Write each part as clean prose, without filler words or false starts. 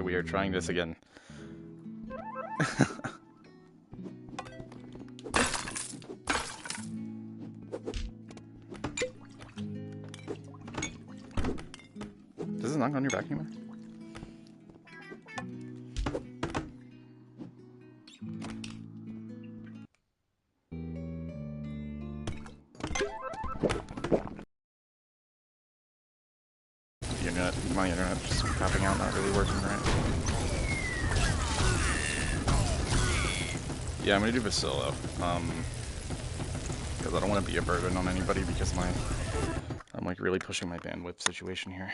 we are trying this again. Does it knock on your back anymore? My internet just crapping out, not really working right. Yeah, I'm gonna do Vasilo. Because I don't want to be a burden on anybody because I'm like really pushing my bandwidth situation here.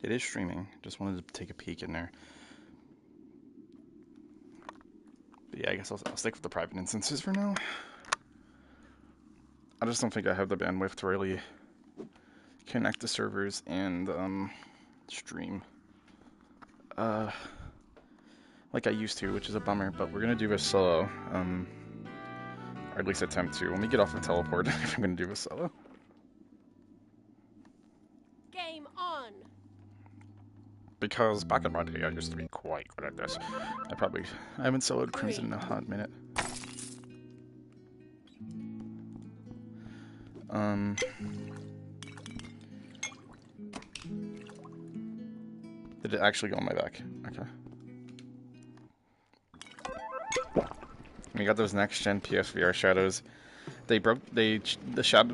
It is streaming. Just wanted to take a peek in there. But yeah, I guess I'll stick with the private instances for now. I just don't think I have the bandwidth to really connect to servers and stream like I used to, which is a bummer. But we're gonna do a solo, or at least attempt to. When we get off of teleport, I'm gonna do a solo. Game on. Because back in my day, I used to be quite good at this. I haven't soloed Crimson in a hot minute. Did it actually go on my back? Okay. We got those next-gen PSVR shadows. The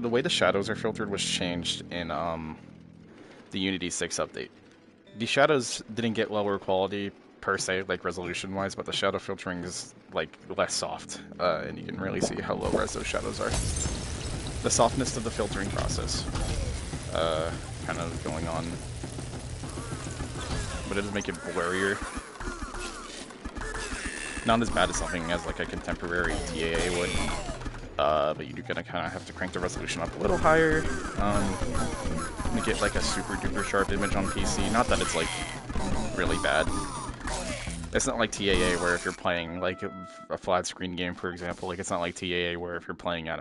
way the shadows are filtered was changed in the Unity 6 update. The shadows didn't get lower quality per se, like resolution-wise, but the shadow filtering is like less soft, and you can really see how low res those shadows are. The softness of the filtering process, kind of going on, but it does make it blurrier. Not as bad as something as like a contemporary TAA would, but you're gonna kind of have to crank the resolution up a little higher. To get like a super duper sharp image on PC. Not that it's like really bad. It's not like TAA where if you're playing like a flat screen game, for example, like it's not like TAA where if you're playing at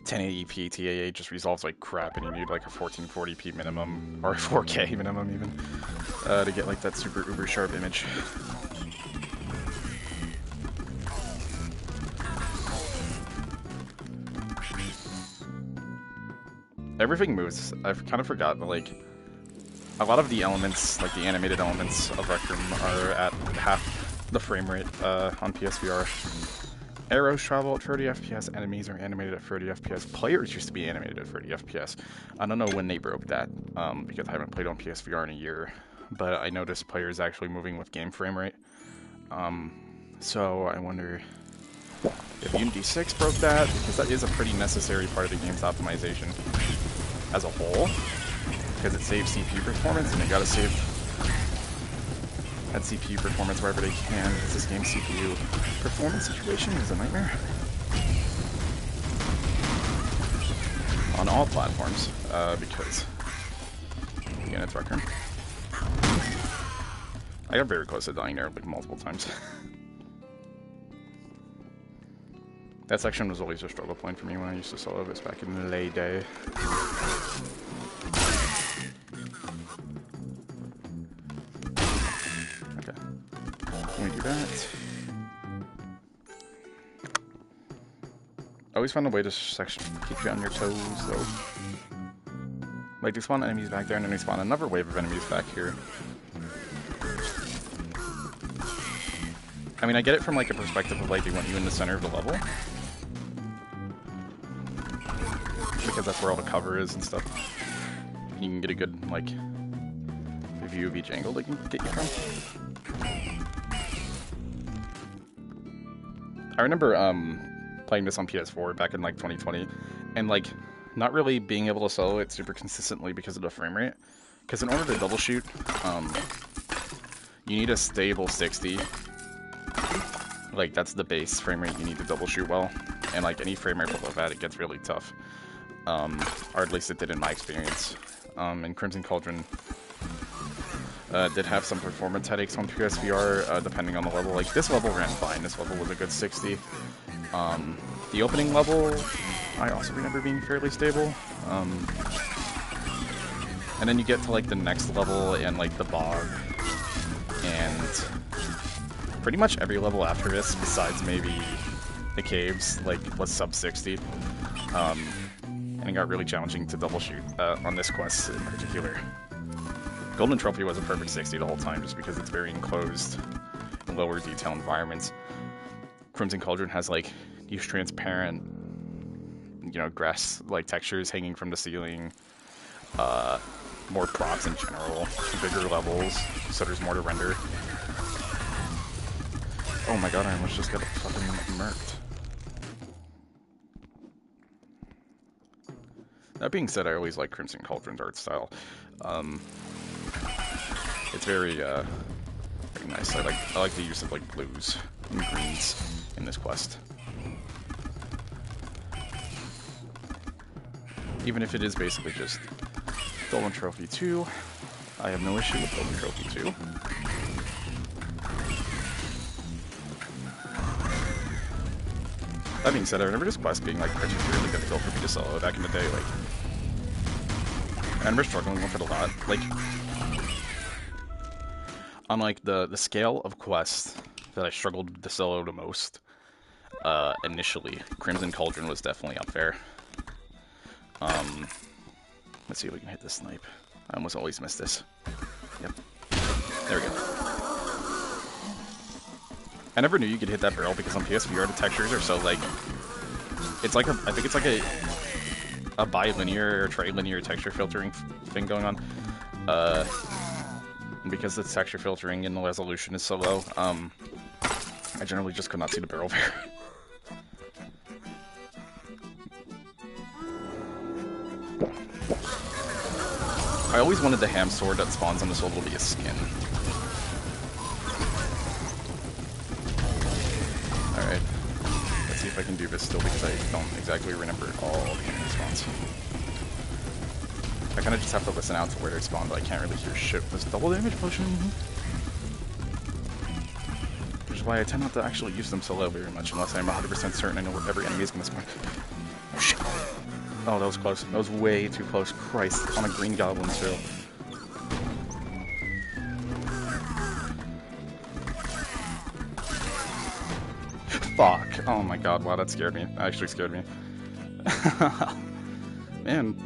1080p, TAA just resolves like crap and you need like a 1440p minimum or 4K minimum even to get like that super uber sharp image. Everything moves. I've kind of forgotten, like, a lot of the elements, like the animated elements of Rec Room are at half the frame rate on PSVR. Arrows travel at 30 FPS, enemies are animated at 30 FPS, players used to be animated at 30 FPS. I don't know when they broke that, because I haven't played on PSVR in a year, but I noticed players actually moving with game frame rate. So I wonder if Unity 6 broke that, because that is a pretty necessary part of the game's optimization as a whole, because it saves CPU performance, and they gotta save that CPU performance wherever they can, because this game's CPU performance situation is a nightmare. On all platforms, because, again, it's Rec Room. I got very close to dying there, like, multiple times. That section was always a struggle point for me when I used to solo this back in the lay day. Okay. Let me do that. I always find a way this section to keep you on your toes, though. Like, they spawn enemies back there, and then they spawn another wave of enemies back here. I mean, I get it from, like, a perspective of, like, they want you in the center of the level. Because that's where all the cover is and stuff. You can get a good, like, view of each angle they can get you from. I remember, playing this on PS4 back in, like, 2020, and, like, not really being able to solo it super consistently because of the frame rate. Because in order to double shoot, you need a stable 60. Like, that's the base frame rate you need to double shoot well. And, like, any frame rate below that, it gets really tough. or at least it did in my experience. And Crimson Cauldron did have some performance headaches on PSVR, depending on the level. Like, this level ran fine. This level was a good 60. The opening level, I also remember being fairly stable. And then you get to, like, the next level and, like, the bog. And pretty much every level after this, besides maybe the caves, like, was sub 60. And it got really challenging to double shoot on this quest in particular. Golden Trophy was a perfect 60 the whole time, just because it's very enclosed, lower detail environments. Crimson Cauldron has, like, these transparent, you know, grass-like textures hanging from the ceiling, more props in general, bigger levels, so there's more to render. Oh my god, I almost just got fucking murked. That being said, I always like Crimson Cauldron's art style. It's very, very nice. I like the use of, like, blues and greens in this quest. Even if it is basically just Golden Trophy 2, I have no issue with Golden Trophy 2. That being said, I remember this quest being, like, particularly difficult for me to solo back in the day. Like, I remember struggling with it a lot. Like, on, like, the scale of quests that I struggled to solo the most, initially, Crimson Cauldron was definitely up there. Let's see if we can hit this snipe. I almost always miss this. Yep. There we go. I never knew you could hit that barrel because on PSVR the textures are so, like, it's like I think it's like a bilinear or trilinear texture filtering thing going on. And because the texture filtering and the resolution is so low, I generally just could not see the barrel there. I always wanted the ham sword that spawns on this level to be a skin. Alright. Let's see if I can do this still, because I don't exactly remember all the enemy spawns. I kind of just have to listen out to where they spawn, but I can't really hear shit. Was double damage potion? Which is why I tend not to actually use them solo very much, unless I'm 100% certain I know where every enemy is going to spawn. Oh shit! Oh, that was close. That was way too close. Christ, on a green goblin too. Fuck. Oh my god, wow, that scared me. That actually scared me. Man,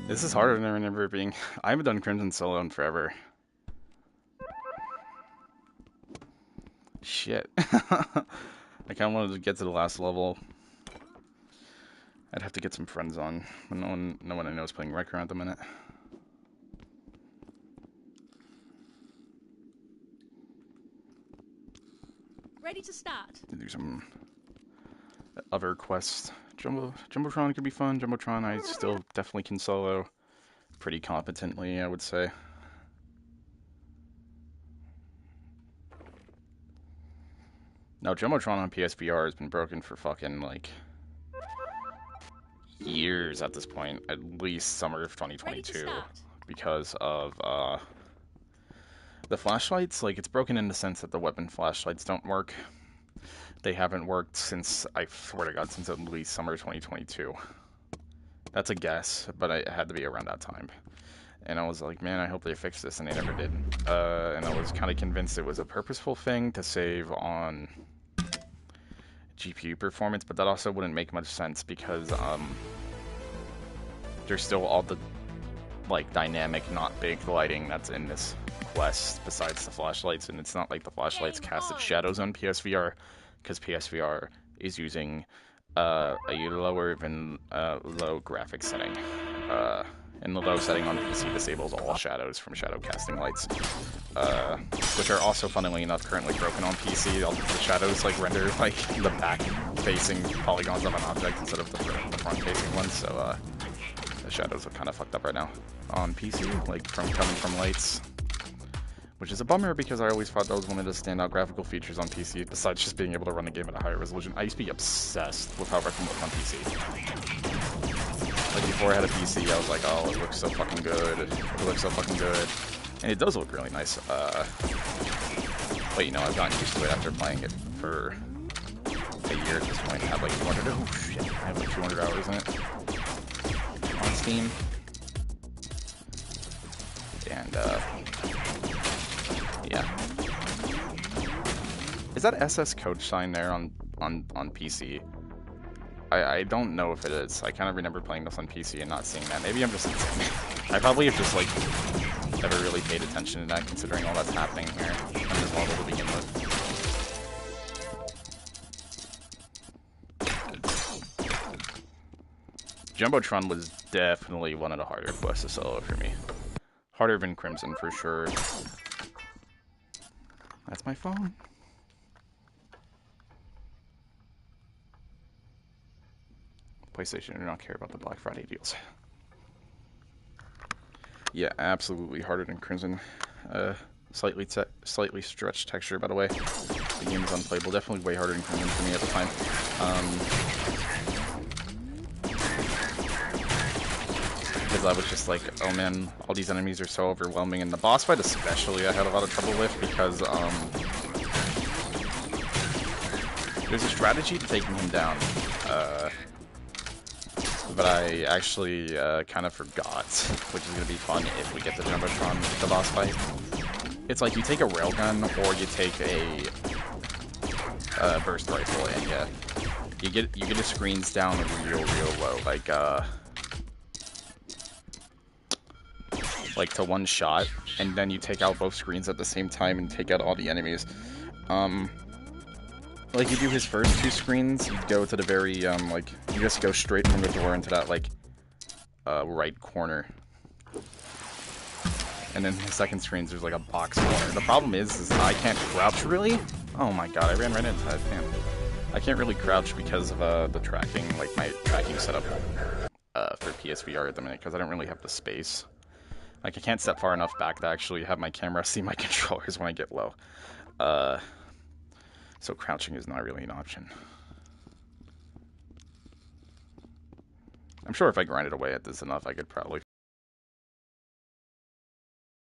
this is harder than I remember it being. I haven't done Crimson solo in forever. Shit. I kinda wanted to get to the last level. I'd have to get some friends on. No one I know is playing Wrecker at the minute. Ready to start. Do some other quests. Jumbotron could be fun. Jumbotron I still definitely can solo pretty competently, I would say. Now, Jumbotron on PSVR has been broken for fucking, like, years at this point. At least summer of 2022. Because of, the flashlights. Like, it's broken in the sense that the weapon flashlights don't work. They haven't worked since, I swear to God, since at least summer 2022. That's a guess, but it had to be around that time. And I was like, man, I hope they fix this, and they never did. And I was kind of convinced it was a purposeful thing to save on GPU performance, but that also wouldn't make much sense because there's still all the, like, dynamic, not baked lighting that's in this quest besides the flashlights, and it's not like the flashlights casted shadows on PSVR, because PSVR is using a lower than low graphics setting. And the low setting on PC disables all shadows from shadow casting lights, which are also, funnily enough, currently broken on PC. All the shadows like render like the back-facing polygons of an object instead of the front-facing ones, so the shadows are kind of fucked up right now on PC, like coming from lights. Which is a bummer because I always thought that was one of the standout graphical features on PC, besides just being able to run the game at a higher resolution. I used to be obsessed with how everything looked on PC. Like before I had a PC, I was like, oh, it looks so fucking good. It looks so fucking good. And it does look really nice. But you know, I've gotten used to it after playing it for a year at this point. I have like 200, oh shit, I have like 200 hours in it on Steam. And yeah. Is that SS code sign there on PC? I don't know if it is. I kind of remember playing this on PC and not seeing that. Maybe I'm just insane. I probably have just like never really paid attention to that, considering all that's happening here on this level to begin with. Jumbotron was definitely one of the harder quests to solo for me. Harder than Crimson for sure. That's my phone. PlayStation do not care about the Black Friday deals. Yeah, absolutely harder than Crimson. Slightly stretched texture, by the way. The game is unplayable. Definitely way harder than Crimson for me at the time. Because I was just like, oh man, all these enemies are so overwhelming, and the boss fight especially I had a lot of trouble with because there's a strategy to taking him down. But I actually kind of forgot, which is going to be fun if we get the Jumbotron with the boss fight. It's like you take a railgun or you take a burst rifle, and yeah, you get the screens down real low, like to one shot, and then you take out both screens at the same time and take out all the enemies. Like, you do his first two screens, you go to the very, like, you just go straight from the door into that, like, right corner. And then his second screens, there's, like, a box corner. The problem is I can't crouch, really? Oh my god, I ran right into that, damn. I can't really crouch because of, the tracking, like, my tracking setup, for PSVR at the minute, because I don't really have the space. Like, I can't step far enough back to actually have my camera see my controllers when I get low. So crouching is not really an option. I'm sure if I grinded away at this enough, I could probably...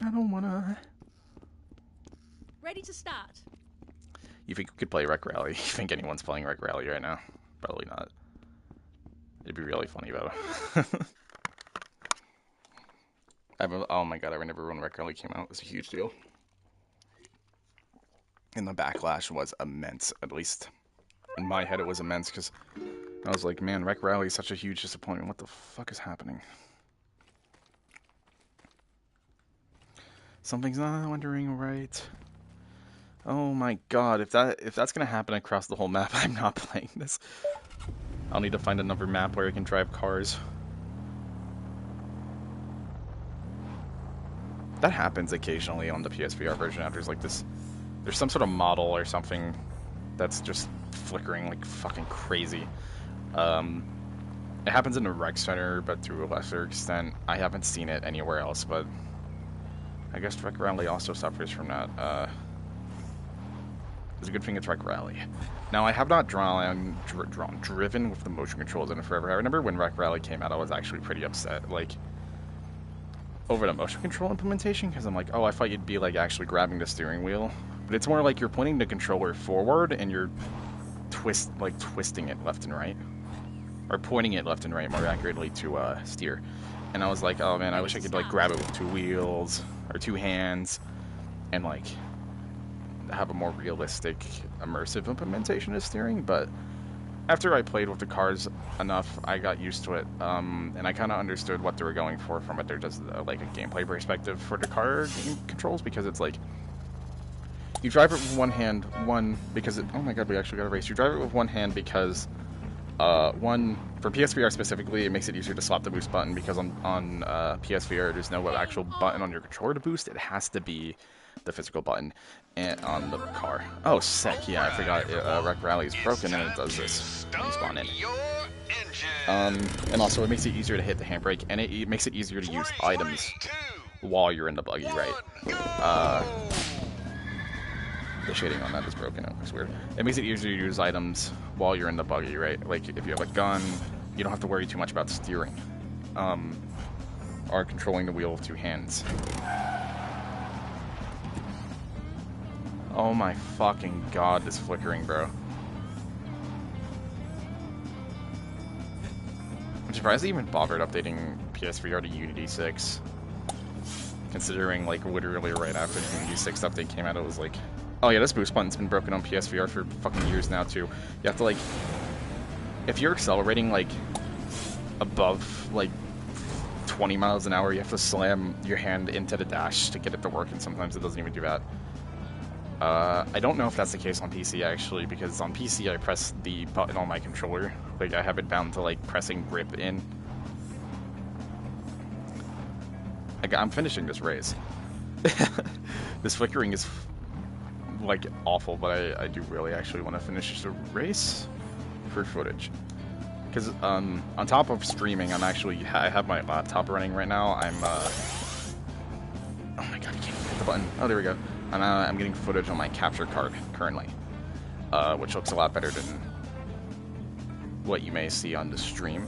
I don't wanna... Ready to start. You think we could play Rec Rally? You think anyone's playing Rec Rally right now? Probably not. It'd be really funny, though. Oh my god, I remember when Rec Rally came out. It was a huge deal. And the backlash was immense, at least in my head it was immense, because I was like, man, Rec Rally is such a huge disappointment. What the fuck is happening? Something's not wandering right. Oh my god, if that's gonna happen across the whole map, I'm not playing this. I'll need to find another map where I can drive cars. That happens occasionally on the PSVR version. There's like this... There's some sort of model or something that's just flickering like fucking crazy. It happens in the rec center, but to a lesser extent. I haven't seen it anywhere else, but I guess Rec Rally also suffers from that. It's a good thing it's Rec Rally. Now, I have not driven with the motion controls in it forever. I remember when Rec Rally came out, I was actually pretty upset, like, over the motion control implementation, because I'm like, oh, I thought you'd be like actually grabbing the steering wheel. But it's more like you're pointing the controller forward and you're twisting it left and right. Or pointing it left and right, more accurately, to steer. And I was like, oh man, I wish I could like grab it with two wheels or two hands and like have a more realistic, immersive implementation of steering. But after I played with the cars enough, I got used to it, and I kind of understood what they were going for from it. They're just like a gameplay perspective for the car game controls, because it's like you drive it with one hand, because oh my god, we actually got a race. You drive it with one hand because one, for PSVR specifically, it makes it easier to swap the boost button, because on PSVR there's no actual button on your controller to boost. It has to be the physical button and on the car. Oh, sick, yeah, I forgot Rec Rally is broken and it does this when you spawn in. And also it makes it easier to hit the handbrake, and it makes it easier to use items while you're in the buggy, right? The shading on that is broken, it looks weird. It makes it easier to use items while you're in the buggy, right? Like, if you have a gun, you don't have to worry too much about steering. are controlling the wheel with two hands. Oh my fucking god, this flickering, bro. I'm surprised they even bothered updating PSVR to Unity 6. Considering, like, literally right after the Unity 6 update came out, it was like... Oh yeah, this boost button's been broken on PSVR for fucking years now, too. You have to, like... If you're accelerating, like, above, like, 20 miles an hour, you have to slam your hand into the dash to get it to work, and sometimes it doesn't even do that. I don't know if that's the case on PC, actually, because on PC I press the button on my controller. Like, I have it bound to, like, pressing grip in. I'm finishing this race. This flickering is, like, awful, but I do really actually want to finish the race for footage. Because, on top of streaming, I have my laptop running right now. Oh my god, I can't hit the button. Oh, there we go. I'm getting footage on my capture card currently, which looks a lot better than what you may see on the stream.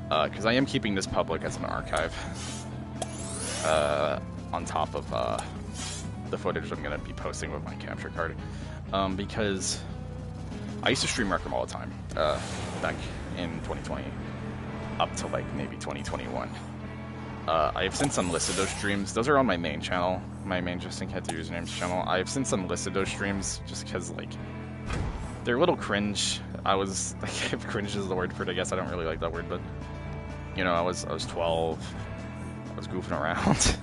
Because I am keeping this public as an archive, on top of the footage I'm going to be posting with my capture card. Because I used to stream Rec Room all the time, back in 2020, up to like maybe 2021. I have since unlisted those streams. Those are on my main channel, my main Justin Cat Usernames channel. I have since unlisted those streams just because, like, they're a little cringe. I was, like, if cringe is the word for it, I guess I don't really like that word, but, you know, I was 12, I was goofing around,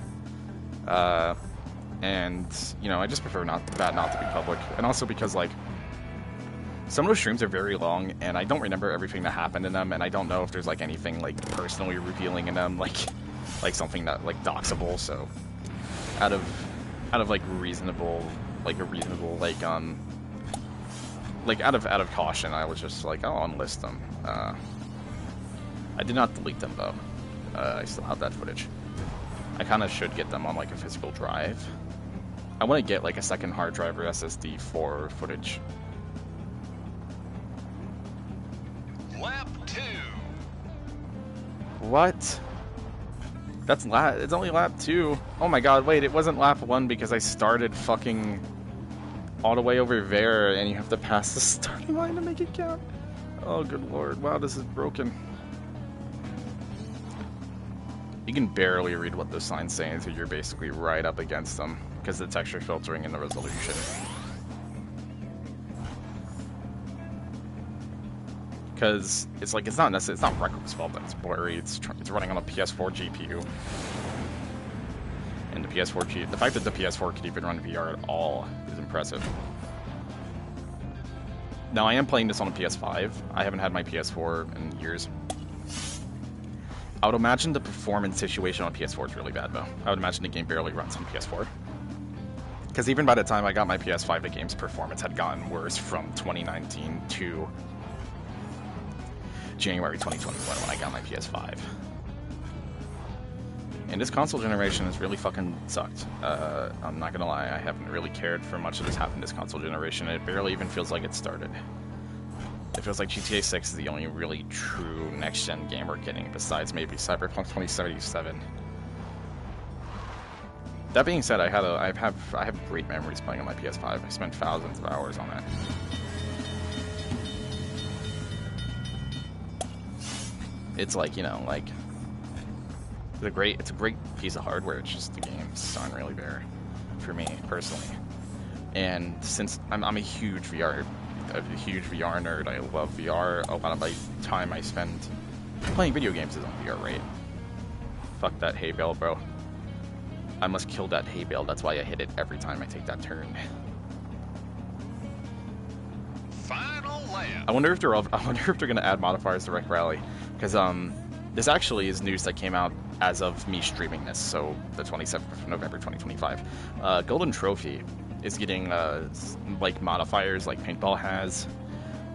and, you know, I just prefer that not to be public, and also because, like, some of those streams are very long, and I don't remember everything that happened in them, and I don't know if there's, like, anything, like, personally revealing in them, like something that, like, doxable, so out of like reasonable, like out of caution, I was just like, I'll unlist them. I did not delete them though. I still have that footage. I kind of should get them on, like, a physical drive. I want to get, like, a second hard drive or SSD for footage. Lap 2. What? It's only lap 2. Oh my god, wait, it wasn't lap 1 because I started fucking all the way over there and you have to pass the starting line to make it count. Oh, good lord. Wow, this is broken. You can barely read what those signs say until you're basically right up against them because of the texture filtering and the resolution. Because it's like, it's not Rec Room's fault that it's blurry. It's running on a PS4 GPU, and the fact that the PS4 could even run VR at all is impressive. Now I am playing this on a PS5. I haven't had my PS4 in years. I would imagine the performance situation on PS4 is really bad though. I would imagine the game barely runs on PS4. Because even by the time I got my PS5, the game's performance had gotten worse from 2019 to January 2021 when I got my PS5. And this console generation has really fucking sucked. I'm not gonna lie, I haven't really cared for much that has happened this console generation. It barely even feels like it started. It feels like GTA 6 is the only really true next-gen game we're getting, besides maybe Cyberpunk 2077. That being said, I have great memories playing on my PS5. I spent thousands of hours on that. It's like, you know, like, it's a great piece of hardware. It's just the games aren't really there for me personally. And since I'm a huge VR nerd, I love VR. A lot of my time I spend playing video games is on VR, right? Fuck that hay bale, bro. I must kill that hay bale. That's why I hit it every time I take that turn. Final lap. I wonder if they're gonna add modifiers to Rec Rally, because this actually is news that came out as of me streaming this, so the 27th of November 2025. Golden Trophy is getting like modifiers like Paintball has,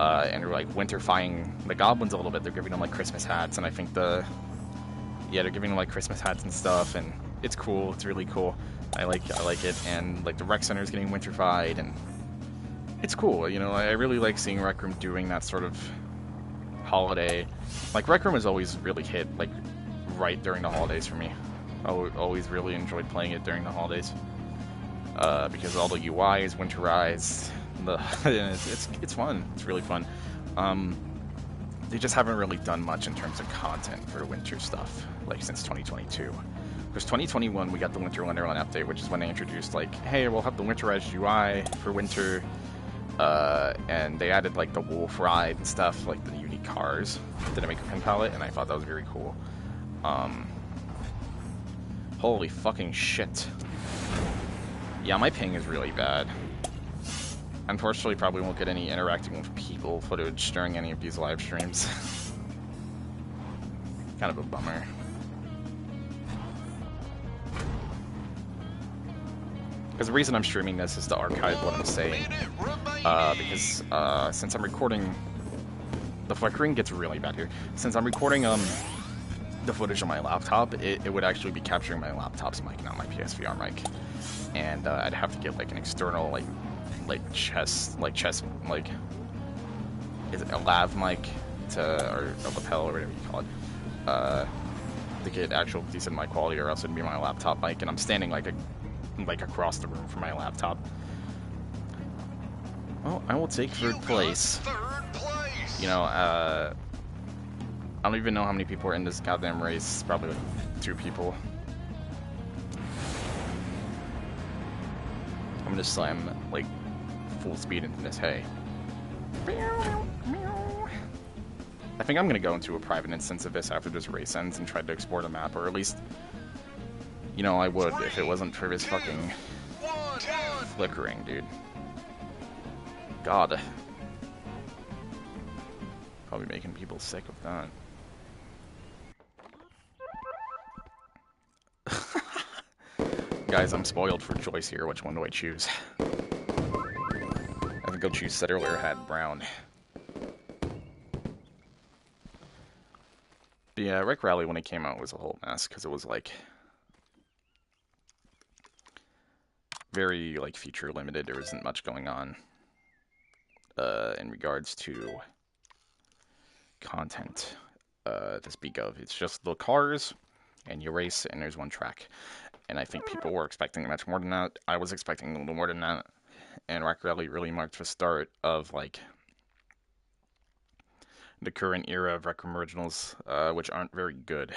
and they're like winterfying the goblins a little bit. They're giving them like Christmas hats, and I think they're giving them like Christmas hats and stuff, and it's cool. It's really cool. I like it, and like the rec center is getting winterfied, and it's cool. You know, I really like seeing Rec Room doing that sort of holiday. Like, Rec Room has always really hit like right during the holidays for me. I always really enjoyed playing it during the holidays. Because all the UI is winterized. It's fun. It's really fun. They just haven't really done much in terms of content for winter stuff, like since 2022. Because 2021 we got the Winter Wonderland update, which is when they introduced like, hey, we'll have the winterized UI for winter, and they added like the wolf ride and stuff, like the unique cars to the Maker Pen palette, and I thought that was very cool. Holy fucking shit. Yeah, my ping is really bad. Unfortunately, probably won't get any interacting with people footage during any of these live streams. Kind of a bummer. Because the reason I'm streaming this is to archive what I'm saying. Because since I'm recording... The flickering gets really bad here. Since I'm recording the footage on my laptop, it would actually be capturing my laptop's mic, not my PSVR mic. And I'd have to get like an external chest, is it a lav mic or a lapel or whatever you call it, to get actual decent mic quality, or else it'd be my laptop mic, and I'm standing like across the room from my laptop. Well, I will take third place. You know, I don't even know how many people are in this goddamn race. Probably like 2 people. I'm gonna slam like full speed into this hay. I think I'm gonna go into a private instance of this after this race ends and try to explore the map, or at least, you know, I would if it wasn't for this fucking flickering, dude. God. Probably making people sick with that. Guys, I'm spoiled for choice here. Which one do I choose? I think I'll choose Settler or Hat Brown. But yeah, Wreck Rally when it came out was a whole mess, because it was like very like feature limited. There wasn't much going on in regards to content to speak of. It's just the cars and you race and there's one track. And I think people were expecting much more than that. I was expecting a little more than that. And Wreck Rally really marked the start of like the current era of Rec Room Originals, which aren't very good.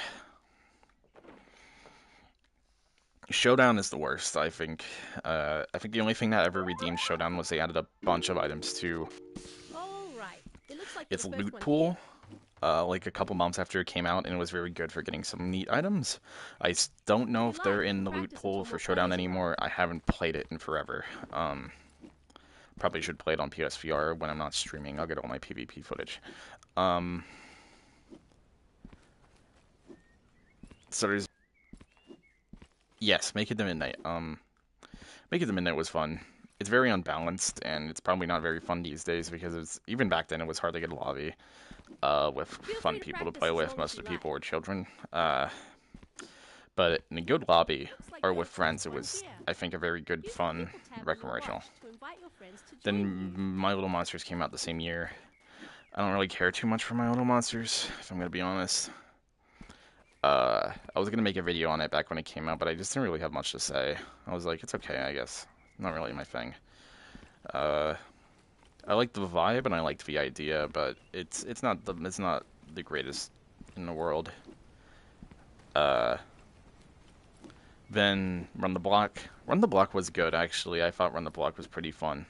Showdown is the worst, I think. I think the only thing that ever redeemed Showdown was they added a bunch of items to its loot pool, like a couple months after it came out, and it was very good for getting some neat items. I don't know if they're in the loot pool for Showdown anymore. I haven't played it in forever. Probably should play it on PSVR when I'm not streaming. I'll get all my PvP footage. So there's... Yes, Make It to Midnight. Make It to Midnight was fun. It's very unbalanced, and it's probably not very fun these days, because it's, even back then it was hard to get a lobby with fun people to play with. Most of the people were children. But in a good lobby, or with friends, it was, I think, a very good, fun Rec Room Original. Then My Little Monsters came out the same year. I don't really care too much for My Little Monsters, if I'm gonna be honest. I was gonna make a video on it back when it came out, but I just didn't really have much to say. I was like, it's okay, I guess. Not really my thing. I liked the vibe and I liked the idea, but it's not the greatest in the world. Then Run the Block. Run the Block was good, actually. I thought Run the Block was pretty fun.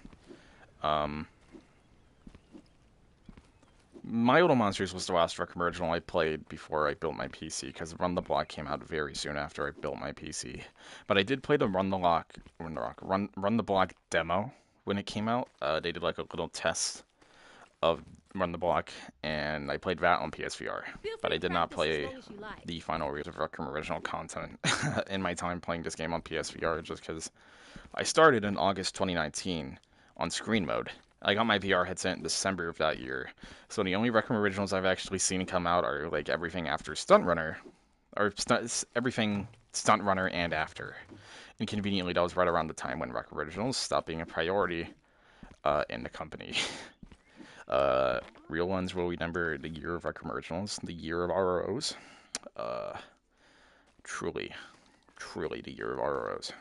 My Little Monsters was the last Rec Room Original I played before I built my PC, because Run the Block came out very soon after I built my PC. But I did play the Run the Block demo when it came out. They did like a little test of Run the Block, and I played that on PSVR. But I did not play the final release of Rec Room Original content in my time playing this game on PSVR, just because I started in August 2019 on screen mode. I got my VR headset in December of that year, so the only Rec Room Originals I've actually seen come out are like everything after Stunt Runner, or everything Stunt Runner and after. And conveniently, that was right around the time when Rec Room Originals stopped being a priority in the company. Real ones will remember the year of Rec Room Originals, the year of ROs. Truly, truly the year of ROs.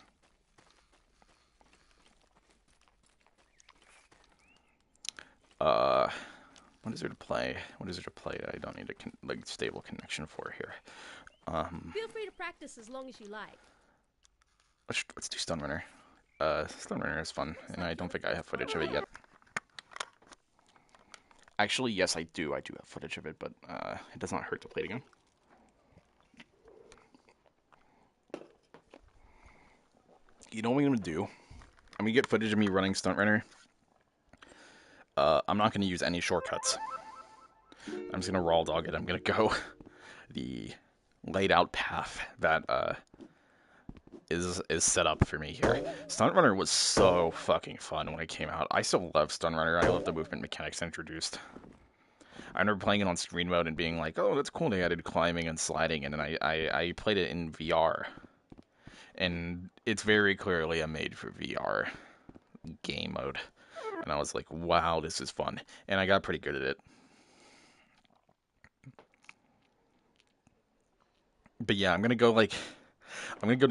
What is there to play? What is there to play that I don't need a like stable connection for here? Feel free to practice as long as you like. Let's do Stun Runner. Stun Runner is fun, and I don't think I have footage of it yet. Actually, yes, I do. I do have footage of it, but it does not hurt to play it again. You know what I'm gonna do? I'm gonna get footage of me running Stunt Runner. I'm not gonna use any shortcuts. I'm just gonna raw dog it. I'm gonna go the laid out path that is set up for me here. Stunt Runner was so fucking fun when it came out. I still love Stunt Runner. I love the movement mechanics introduced. I remember playing it on screen mode and being like, oh, that's cool. They added climbing and sliding, and then I played it in VR. And it's very clearly a made for VR game mode. And I was like, wow, this is fun. And I got pretty good at it. But yeah, I'm gonna go the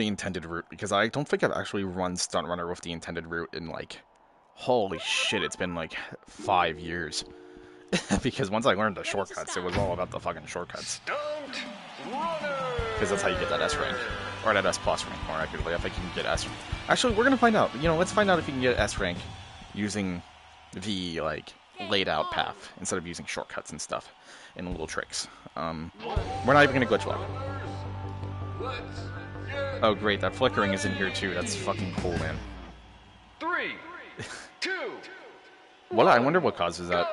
intended route, because I don't think I've actually run Stunt Runner with the intended route in like, holy shit, it's been like 5 years. Because once I learned the shortcuts, it was all about the fucking shortcuts. Because that's how you get that S rank. Or that S plus rank, more accurately. I think you can get S. Actually, we're gonna find out. You know, let's find out if you can get S rank using the, like, laid out path, instead of using shortcuts and stuff, and little tricks. We're not even gonna glitch lock. Oh great, that flickering is in here too. That's fucking cool, man. 3, 2. What? I wonder what causes that.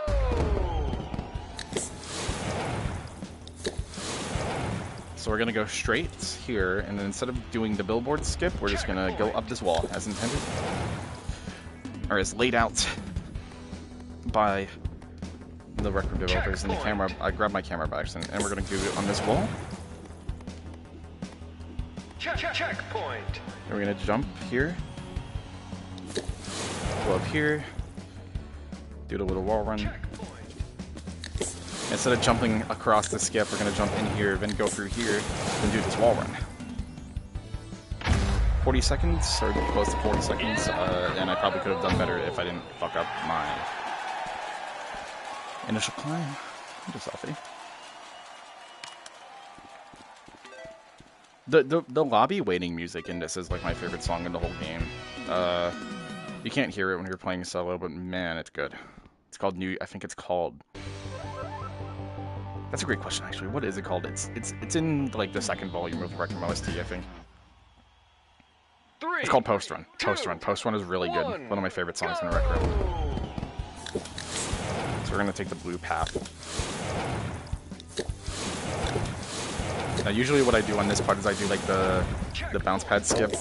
So we're gonna go straight here, and then instead of doing the billboard skip, we're just gonna go up this wall as intended, or as laid out by the record developers. And the camera, I grabbed my camera by accident, and we're gonna do it on this wall. Checkpoint. And we're gonna jump here, go up here, do the little wall run. Instead of jumping across the skip, we're gonna jump in here, then go through here, then do this wall run. 40 seconds, or close to 40 seconds, and I probably could have done better if I didn't fuck up my initial climb. Just selfie. The lobby waiting music in this is like my favorite song in the whole game. You can't hear it when you're playing solo, but man, it's good. It's called I think it's called. That's a great question, actually. What is it called? It's in like the second volume of Wrecking OST, I think. It's called Post Run. Post Run is really good. One of my favorite songs in the Rec Room. So we're gonna take the blue path. Now, usually what I do on this part is I do like the bounce pad skip.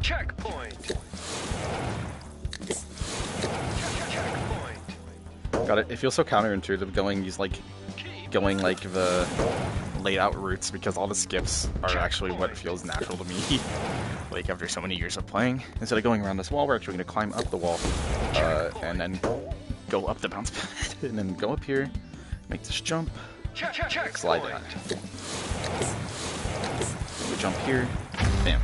Checkpoint. Got it. It feels so counterintuitive going the laid out routes, because all the skips are actually what feels natural to me. Like after so many years of playing, instead of going around this wall, we're actually going to climb up the wall, and then go up the bounce pad, and then go up here, make this jump, slide down. We jump here, bam.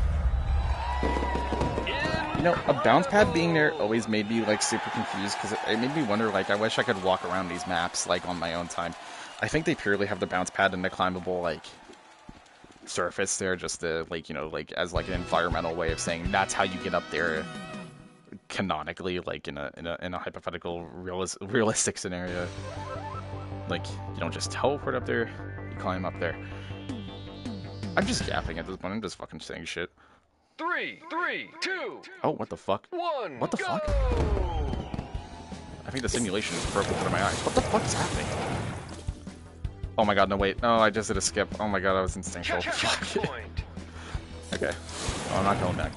You know, a bounce pad being there always made me like super confused, because it made me wonder, like, I wish I could walk around these maps like on my own time. I think they purely have the bounce pad and the climbable like surface there, just to like, you know, like as like an environmental way of saying that's how you get up there canonically, like in a hypothetical realistic scenario. Like, you don't just teleport up there, you climb up there. I'm just yapping at this point. I'm just fucking saying shit. 3, 2. Oh, what the fuck? 1. What the fuck? I think the simulation is broken through my eyes. What the fuck is happening? Oh my god, no wait. No, I just did a skip. Oh my god, I was instinctual. Fuck. Okay. Oh, I'm not going back.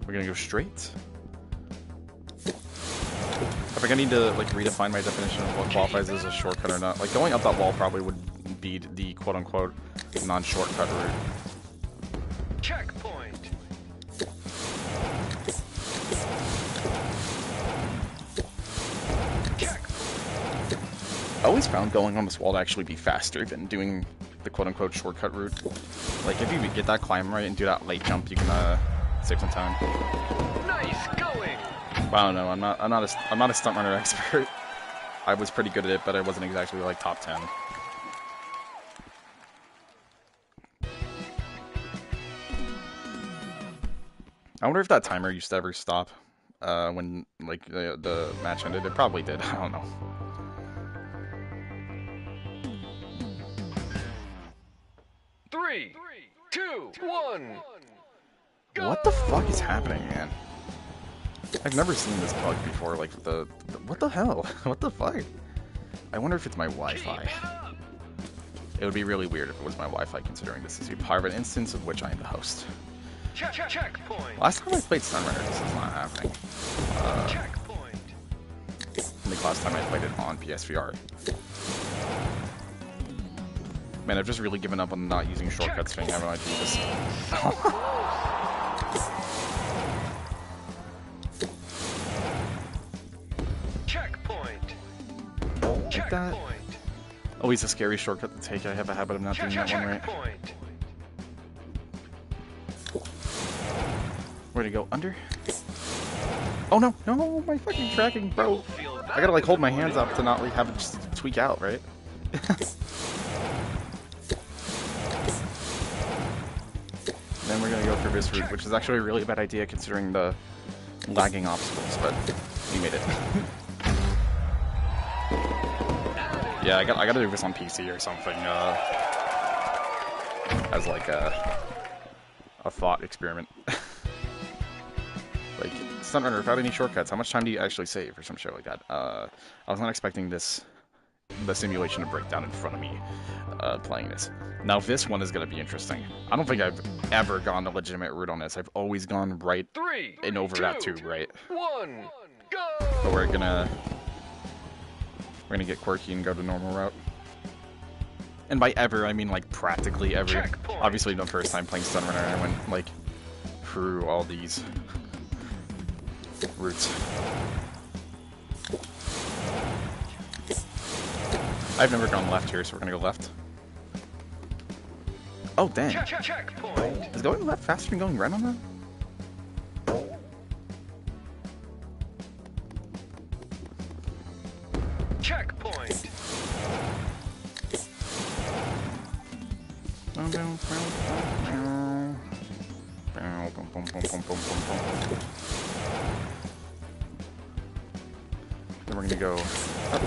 We're gonna go straight. I think I need to like redefine my definition of what qualifies as a shortcut or not. Like going up that wall probably would be the quote-unquote non-shortcut route. Checkpoint. always found going on this wall to actually be faster than doing the quote-unquote shortcut route. Like, if you get that climb right and do that late jump, you can save some time. Nice going. But I don't know. I'm not a stunt runner expert. I was pretty good at it, but I wasn't exactly like top 10. I wonder if that timer used to ever stop when like the match ended. It probably did. I don't know. Three, two, one. What the fuck is happening, man? I've never seen this bug before. Like what the hell? What the fuck? I wonder if it's my Wi-Fi. It would be really weird if it was my Wi-Fi, considering this is a private instance of which I am the host. Checkpoint. Last time I played Sunrunner, this is not happening. Checkpoint. I think last time I played it on PSVR. Man, I've just really given up on not using shortcuts thing. Haven't I? Jesus. Checkpoint. Like that. Always a scary shortcut to take. I have a habit of not doing that one right. Where to go? Under? Oh no! No! My fucking tracking, bro! I gotta like hold my hands up to not like have it just tweak out, right? Then we're gonna go for this route, which is actually a really bad idea considering the lagging obstacles, but we made it. Yeah, I gotta do this on PC or something, as like a thought experiment. Like, Stunt Runner, without any shortcuts, how much time do you actually save or some shit like that? I was not expecting the simulation to break down in front of me, playing this. Now this one is gonna be interesting. I don't think I've ever gone the legitimate route on this. I've always gone right and over that tube, right? One, go! But we're gonna get quirky and go the normal route. And by ever, I mean like practically ever. Checkpoint. Obviously, the first time playing Stunt Runner, I went like through all these routes. I've never gone left here, so we're gonna go left. Oh dang! Checkpoint. Is going left faster than going right on that? Checkpoint. Then we're gonna go up.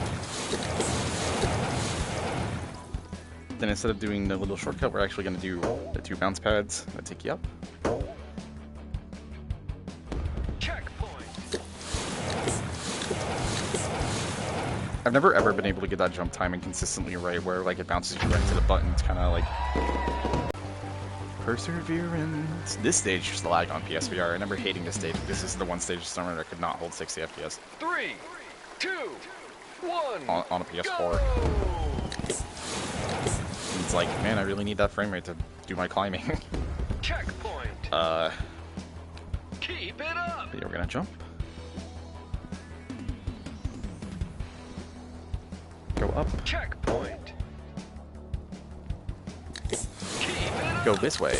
Then instead of doing the little shortcut, we're actually gonna do the 2 bounce pads that take you up. Checkpoint. I've never ever been able to get that jump timing consistently right, where like it bounces you right to the button. It's kind of like perseverance. This stage is the lag on PSVR. I remember hating this stage. This is the one stage of Summer that could not hold 60 FPS. 3, 2, 1. On a PS4. It's like, man, I really need that frame rate to do my climbing. Checkpoint. Keep it up. Yeah, we're gonna jump. Go up. Checkpoint. Keep it up. Go this way.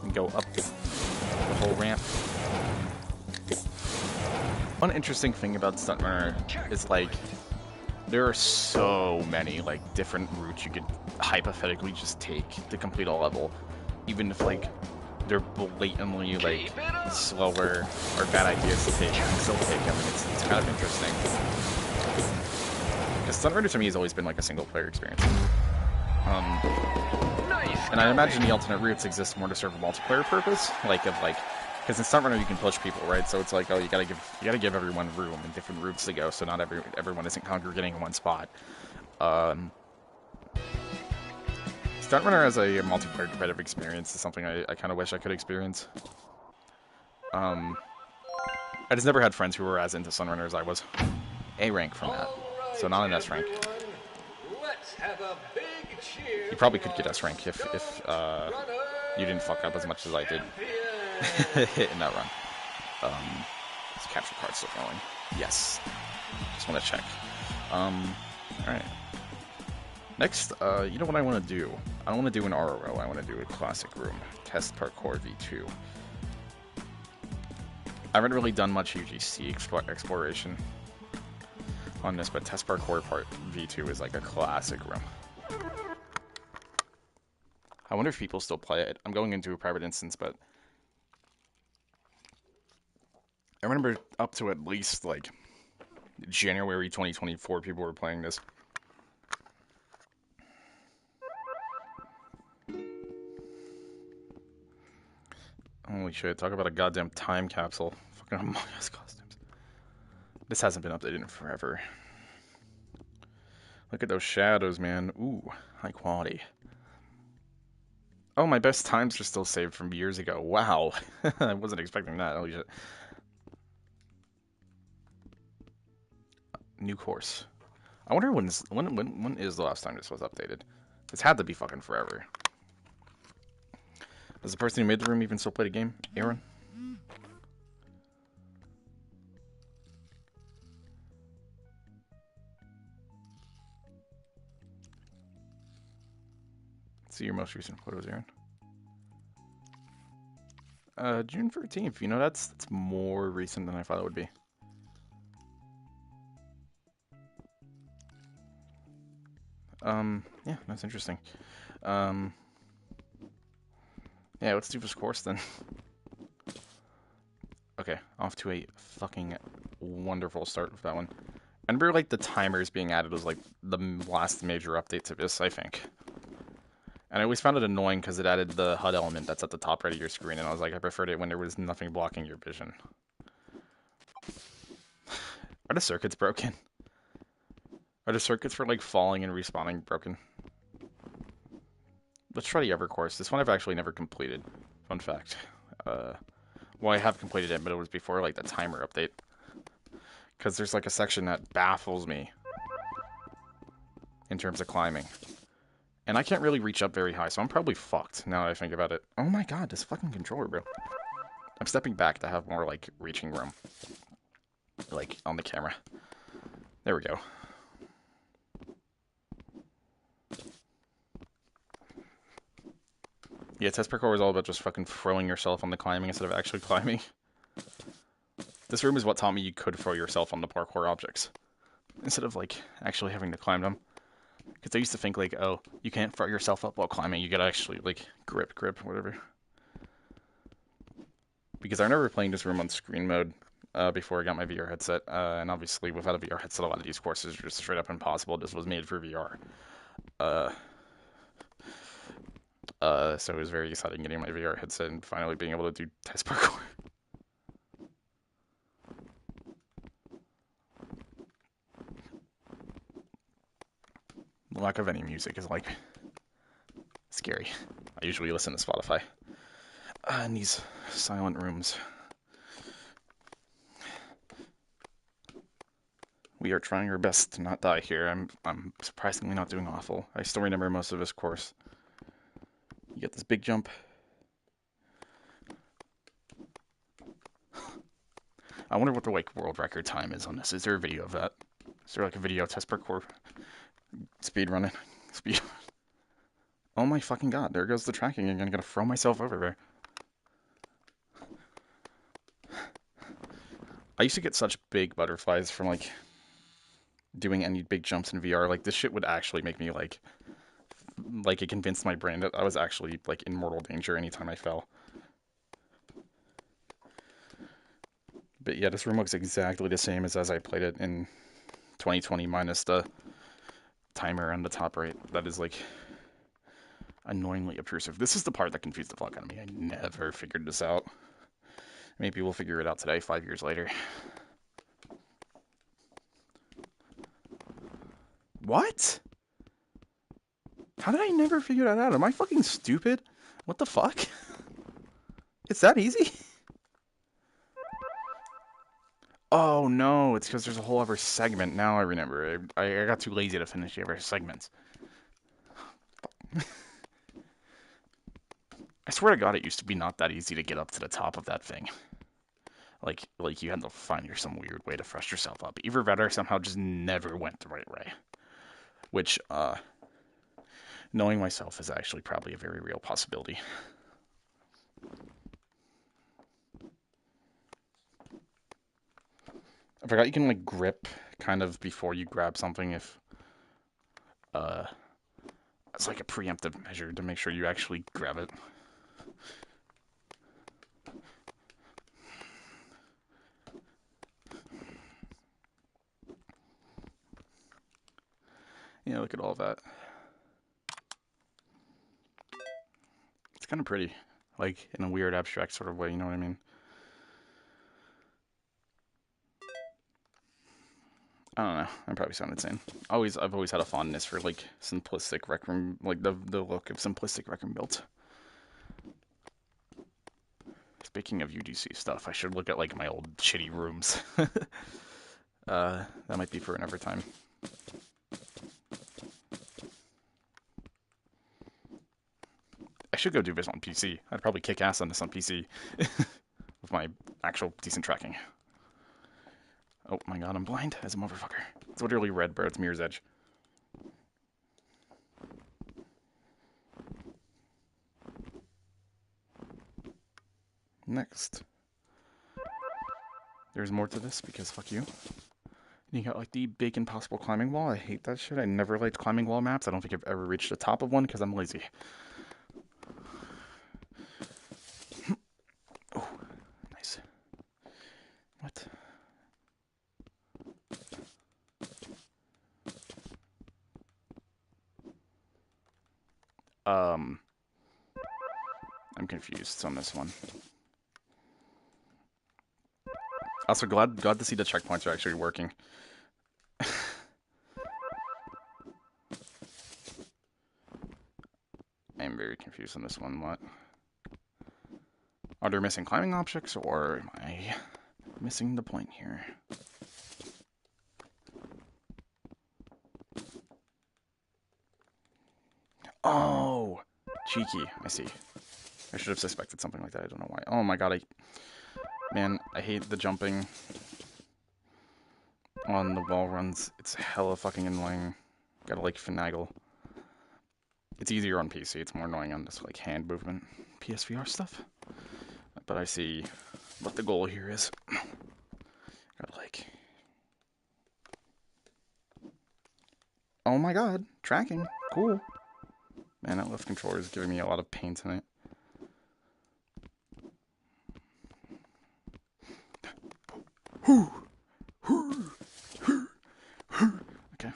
And go up the whole ramp. One interesting thing about Stunt Runner is like there are so many like different routes you could hypothetically just take to complete a level, even if like they're blatantly like slower or bad ideas to take. You can still take them, and it's kind of interesting. Because Stunt Runner to me has always been like a single player experience. And I imagine the alternate routes exist more to serve a multiplayer purpose, because in Stunt Runner you can push people, right? So it's like, oh, you gotta give everyone room and different routes to go, so not everyone isn't congregating in one spot. Stunt Runner as a multiplayer competitive experience is something I kind of wish I could experience. I just never had friends who were as into Stunt Runner as I was. A rank from that, so not an S rank. Let's have a big cheer. You probably could get S rank if you didn't fuck up as much as I did in that run. This capture card's still going. Yes. Just want to check. Alright. Next, you know what I want to do? I don't want to do an RRO, I want to do a classic room. Test Parkour V2. I haven't really done much UGC exploration on this, but Test Parkour Part V2 is like a classic room. I wonder if people still play it. I'm going into a private instance, but I remember up to at least like January 2024 people were playing this. Holy shit, talk about a goddamn time capsule. Fucking Among Us costumes. This hasn't been updated in forever. Look at those shadows, man. Ooh, high quality. Oh, my best times are still saved from years ago. Wow. I wasn't expecting that. Holy shit. New course. I wonder when is the last time this was updated? It's had to be fucking forever. Does the person who made the room even still play the game? Aaron? Let's see your most recent photos, Aaron. June 13th. You know, that's more recent than I thought it would be. Yeah, that's interesting. Yeah, let's do this course then. Okay, off to a fucking wonderful start with that one. I remember, like, the timers being added was, like, the last major update to this, I think. And I always found it annoying because it added the HUD element that's at the top right of your screen, and I was like, I preferred it when there was nothing blocking your vision. Are the circuits broken? Are the circuits for, like, falling and respawning broken? Let's try the Ever course. This one I've actually never completed. Fun fact. Well, I have completed it, but it was before, like, the timer update. Because there's, like, a section that baffles me in terms of climbing. And I can't really reach up very high, so I'm probably fucked now that I think about it. Oh my god, this fucking controller, bro. I'm stepping back to have more, like, reaching room. Like, on the camera. There we go. Yeah, test parkour is all about just fucking throwing yourself on the climbing instead of actually climbing. This room is what taught me you could throw yourself on the parkour objects. Instead of, like, actually having to climb them. Because I used to think, like, oh, you can't throw yourself up while climbing. You gotta actually, like, grip, whatever. Because I remember playing this room on screen mode before I got my VR headset. And obviously, without a VR headset, a lot of these courses are just straight up impossible. This was made for VR. So it was very exciting getting my VR headset and finally being able to do test parkour. The lack of any music is, like, scary. I usually listen to Spotify. In these silent rooms. We are trying our best to not die here. I'm surprisingly not doing awful. I still remember most of this course. You get this big jump. I wonder what the, like, world record time is on this. Is there a video of that? Is there, like, a video of test parkour? Speed running. Speed. Oh my fucking god, there goes the tracking again. I'm gonna throw myself over there. I used to get such big butterflies from, like, doing any big jumps in VR. Like, this shit would actually make me, like, it convinced my brain that I was actually, like, in mortal danger anytime I fell. But yeah, this room looks exactly the same as I played it in 2020 minus the timer on the top right. That is, like, annoyingly obtrusive. This is the part that confused the fuck out of me. I never figured this out. Maybe we'll figure it out today, 5 years later. What? How did I never figure that out? Am I fucking stupid? What the fuck? It's that easy? Oh no, it's because there's a whole other segment. Now I remember. I got too lazy to finish the other segments. I swear to God, it used to be not that easy to get up to the top of that thing. Like you had to find some weird way to freshen yourself up. Either that or somehow just never went the right way. Which, knowing myself is actually probably a very real possibility. I forgot you can like grip kind of before you grab something if it's like a preemptive measure to make sure you actually grab it. Yeah, look at all that. It's kind of pretty, like in a weird abstract sort of way, you know what I mean? I don't know. I probably sound insane. I've always had a fondness for like simplistic Rec Room, like the look of simplistic Rec Room builds. Speaking of UGC stuff, I should look at like my old shitty rooms. That might be for another time. I should go do this on PC. I'd probably kick ass on this on PC with my actual decent tracking. Oh my god, I'm blind as a motherfucker. It's literally red, bro. It's Mirror's Edge. Next. There's more to this because fuck you. You got like the big impossible climbing wall. I hate that shit. I never liked climbing wall maps. I don't think I've ever reached the top of one because I'm lazy. Oh, nice. What? I'm confused on this one. Also, glad to see the checkpoints are actually working. I'm very confused on this one. What? Are there missing climbing objects, or am I missing the point here? Oh! Cheeky. I see. I should have suspected something like that. I don't know why. Oh my god, man, I hate the jumping on the wall runs. It's hella fucking annoying. Gotta like finagle. It's easier on PC. It's more annoying on this like hand movement PSVR stuff. But I see what the goal here is. Gotta like. Oh my god, tracking. Cool. Man, that left controller is giving me a lot of pain tonight. Okay.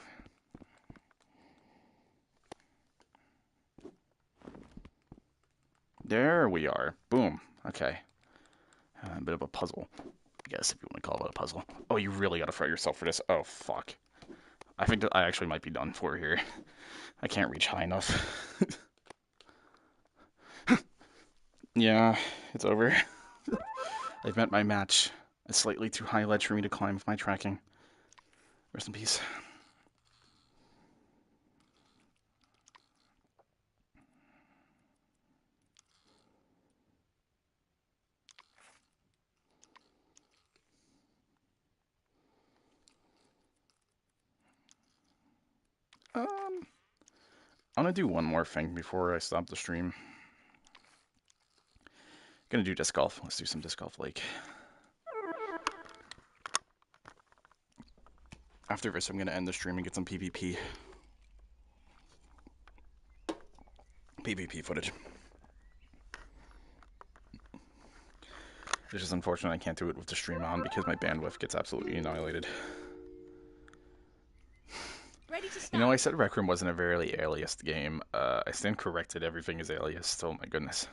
There we are. Boom. Okay. A bit of a puzzle, I guess, if you want to call it a puzzle. Oh, you really gotta fret yourself for this. Oh, fuck. I think that I actually might be done for here. I can't reach high enough. Yeah, it's over. I've met my match. A slightly too high ledge for me to climb with my tracking. Rest in peace. I'm gonna do one more thing before I stop the stream. Gonna do disc golf. Let's do some disc golf lake. After this, I'm gonna end the stream and get some PvP footage. It's just unfortunate I can't do it with the stream on because my bandwidth gets absolutely annihilated. You know, I said Rec Room wasn't a very aliased game. I stand corrected. Everything is aliased. Oh my goodness.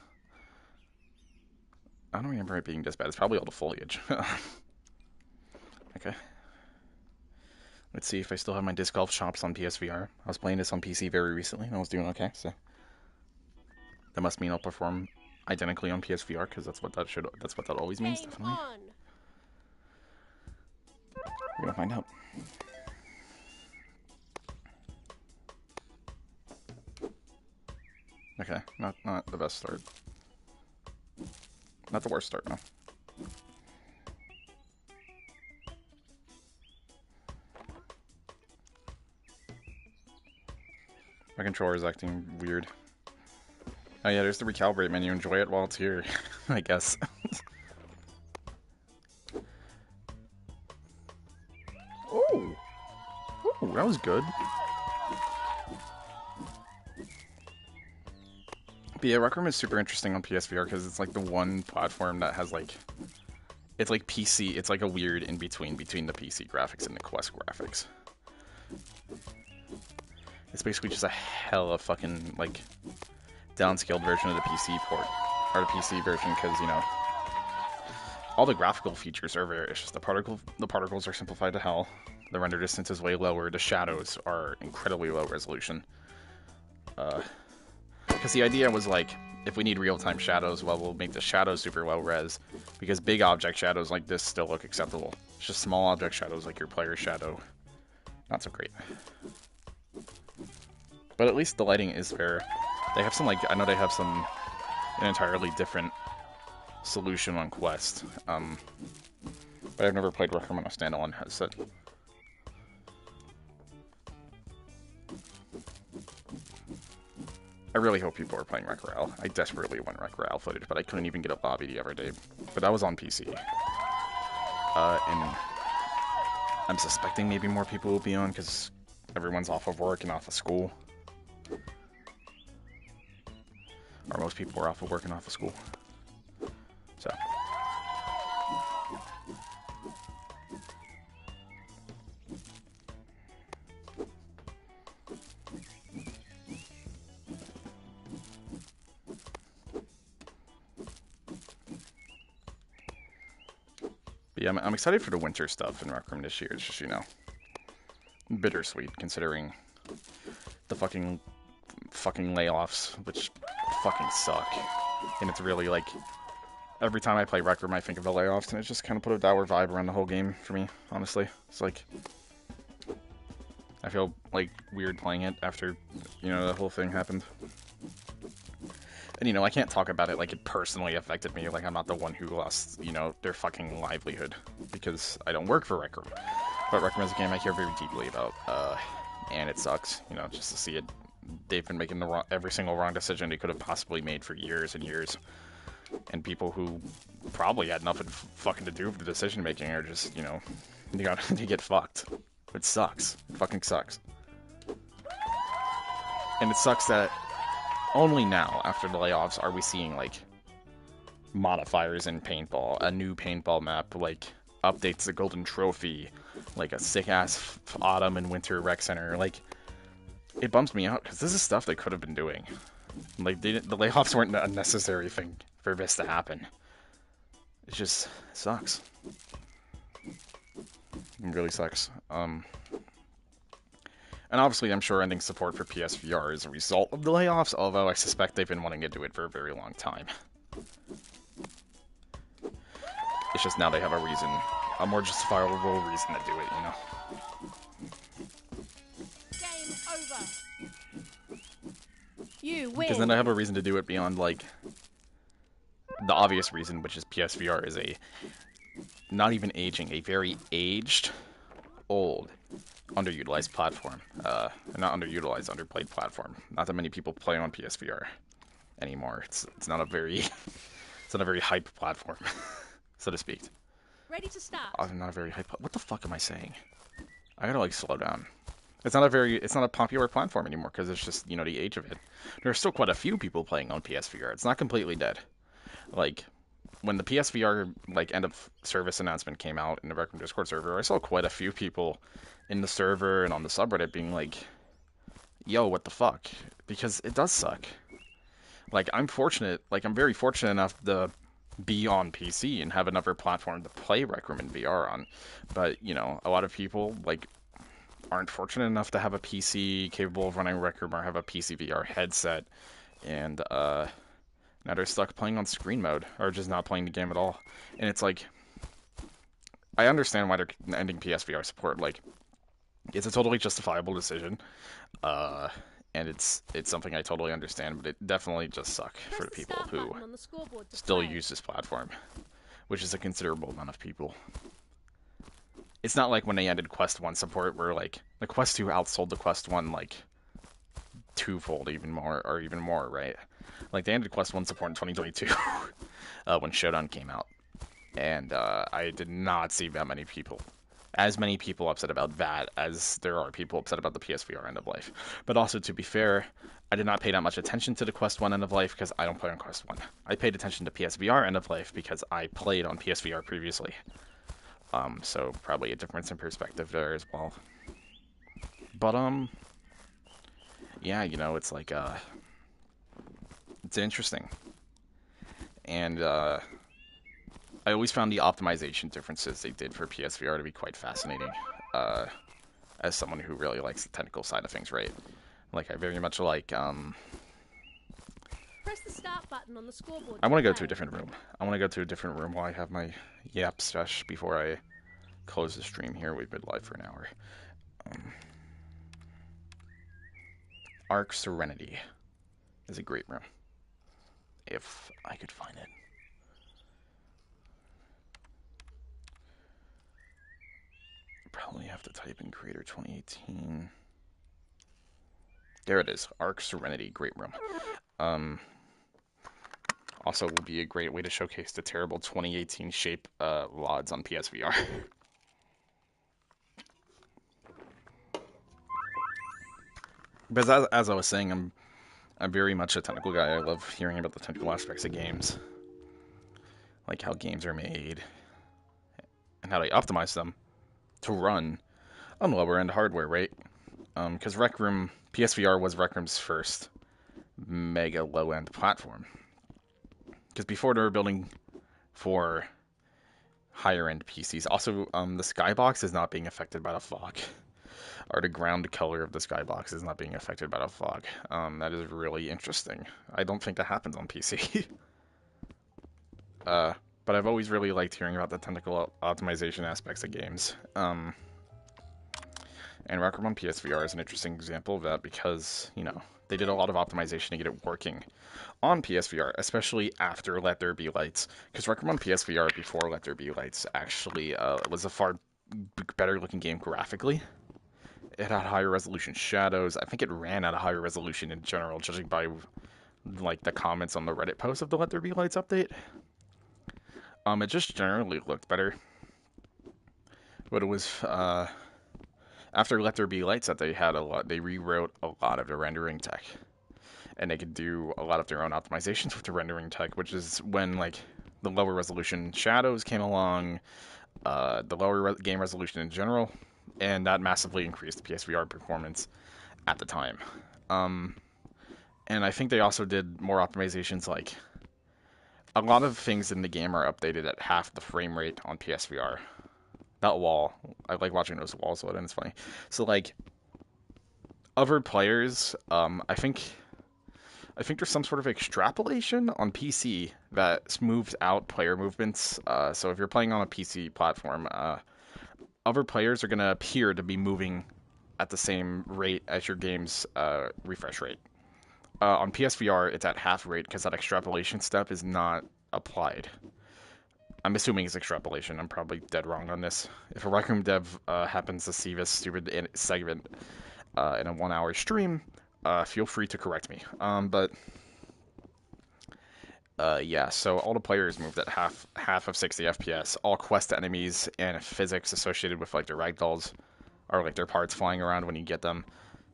I don't remember it being this bad. It's probably all the foliage. Okay. Let's see if I still have my disc golf shops on PSVR. I was playing this on PC very recently and I was doing okay, so that must mean I'll perform identically on PSVR because that's what that always means, definitely. We're gonna find out. Okay, not the best start. Not the worst start, no. My controller is acting weird. Oh yeah, there's the recalibrate menu. Enjoy it while it's here, I guess. Oh! Ooh, that was good. But yeah, Rec Room is super interesting on PSVR because it's like the one platform that has like... It's like PC, it's like a weird in-between between the PC graphics and the Quest graphics. It's basically just a hella fucking, like, downscaled version of the PC port. Or the PC version because, you know, all the graphical features are very... It's just the particles are simplified to hell. The render distance is way lower. The shadows are incredibly low resolution. Because the idea was like, if we need real-time shadows, well, we'll make the shadows super low res, because big object shadows like this still look acceptable. It's just small object shadows like your player shadow, not so great. But at least the lighting is fair. They have some, like, I know they have an entirely different solution on Quest, but I've never played Rec Room on a standalone headset. I really hope people are playing Wreck Royale. I desperately want Wreck Royale footage, but I couldn't even get a lobby the other day. But that was on PC. And I'm suspecting maybe more people will be on because everyone's off of work and off of school. Or most people are off of work and off of school. So. But yeah, I'm excited for the winter stuff in Rec Room this year. It's just, you know, bittersweet considering the fucking layoffs, which fucking suck. And it's really like, every time I play Rec Room, I think of the layoffs, and it just kind of put a dour vibe around the whole game for me, honestly. It's like, I feel like weird playing it after, you know, the whole thing happened. And, you know, I can't talk about it like it personally affected me, like I'm not the one who lost, you know, their fucking livelihood, because I don't work for Rec Room. But Rec Room is a game I care very deeply about, and it sucks, you know, just to see it. They've been making every single wrong decision they could have possibly made for years and years. And people who probably had nothing fucking to do with the decision making are just, you know, they get fucked. It sucks. It fucking sucks. And it sucks that only now, after the layoffs, are we seeing, like, modifiers in paintball, a new paintball map, like, updates the Golden Trophy, like a sick-ass autumn and winter rec center. Like, it bums me out, because this is stuff they could have been doing. Like, the layoffs weren't a necessary thing for this to happen. It just sucks. It really sucks. And obviously, I'm sure ending support for PSVR is a result of the layoffs, although I suspect they've been wanting to do it for a very long time. It's just now they have a reason, a more justifiable reason to do it, you know? Game over. You win. Because then I have a reason to do it beyond, like, the obvious reason, which is PSVR is a, not even aging, a very aged, old, underutilized platform. Not underutilized, underplayed platform. Not that many people play on PSVR anymore. It's not a very it's not a very hype platform, so to speak. Ready to start. Not a very hype. What the fuck am I saying? I gotta like slow down. It's not a popular platform anymore because it's just, you know, the age of it. There are still quite a few people playing on PSVR. It's not completely dead. Like, when the PSVR like end of service announcement came out in the Rec Room Discord server, I saw quite a few people in the server and on the subreddit being like, yo, what the fuck? Because it does suck. Like, I'm very fortunate enough to be on PC and have another platform to play Rec Room in VR on. But, you know, a lot of people, like, aren't fortunate enough to have a PC capable of running Rec Room or have a PC VR headset. And, now they're stuck playing on screen mode, or just not playing the game at all. And it's like, I understand why they're ending PSVR support. Like, it's a totally justifiable decision, and it's something I totally understand, but it definitely just sucks for the people who still use this platform, which is a considerable amount of people. It's not like when they ended Quest 1 support, where, like, the Quest 2 outsold the Quest 1, like, twofold, even more, or even more, right? Like they ended Quest 1 support in 2022 when Showdown came out, and I did not see that many people, as many people upset about that as there are people upset about the PSVR end of life. But also, to be fair, I did not pay that much attention to the Quest 1 end of life because I don't play on Quest 1. I paid attention to PSVR end of life because I played on PSVR previously. So probably a difference in perspective there as well. But yeah, you know, it's like it's interesting, and I always found the optimization differences they did for PSVR to be quite fascinating. As someone who really likes the technical side of things, right? Like I very much like Press the start button on the scoreboard. I want to go to a different room. I want to go to a different room while I have my yap sesh before I close the stream here. We've been live for an hour. Arc Serenity is a great room. If I could find it. Probably have to type in Creator 2018. There it is. Arc Serenity, great room. Also will be a great way to showcase the terrible 2018 shape LODs on PSVR. But as I was saying, I'm very much a technical guy. I love hearing about the technical aspects of games, like how games are made and how they optimize them to run on lower end hardware, right? Because Rec Room PSVR was Rec Room's first mega low end platform. Because before they were building for higher end PCs. Also, the skybox is not being affected by the fog. Or the ground color of the skybox is not being affected by the fog. That is really interesting. I don't think that happens on PC. But I've always really liked hearing about the technical optimization aspects of games. And Rec Room on PSVR is an interesting example of that because, you know, they did a lot of optimization to get it working on PSVR, especially after Let There Be Lights. Because Rec Room on PSVR before Let There Be Lights actually was a far better looking game graphically. It had higher resolution shadows. I think it ran at a higher resolution in general, judging by like the comments on the Reddit post of the Let There Be Lights update. It just generally looked better. But it was after Let There Be Lights that they rewrote a lot of the rendering tech. And they could do a lot of their own optimizations with the rendering tech, which is when like the lower resolution shadows came along, the lower game resolution in general, and that massively increased PSVR performance at the time. And I think they also did more optimizations, like a lot of things in the game are updated at half the frame rate on PSVR. That wall, I like watching those walls load, and it's funny. So like other players, I think there's some sort of extrapolation on PC that smooths out player movements. So if you're playing on a PC platform, other players are going to appear to be moving at the same rate as your game's refresh rate. On PSVR, it's at half rate because that extrapolation step is not applied. I'm assuming it's extrapolation. I'm probably dead wrong on this. If a Rec Room dev happens to see this stupid segment in a 1 hour stream, feel free to correct me. Yeah, so all the players moved at half of 60 FPS. All quest enemies and physics associated with like their ragdolls or like their parts flying around when you get them,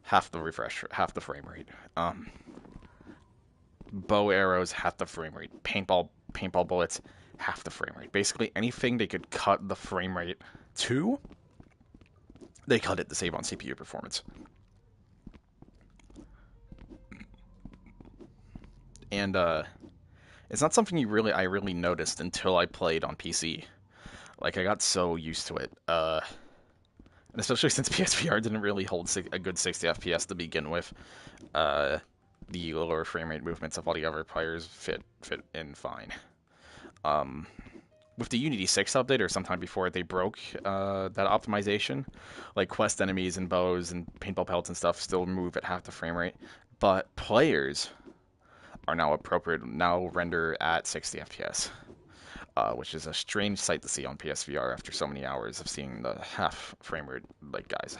half the frame rate. Bow arrows, half the frame rate. Paintball bullets, half the frame rate. Basically anything they could cut the frame rate to, they cut it to save on CPU performance. And it's not something I really noticed until I played on PC. Like I got so used to it. And especially since PSVR didn't really hold a good 60 FPS to begin with. The lower frame rate movements of all the other players fit in fine. With the Unity 6 update or sometime before they broke that optimization, like quest enemies and bows and paintball pellets and stuff still move at half the frame rate, but players are now render at 60 FPS, which is a strange sight to see on PSVR after so many hours of seeing the half frame rate like guys.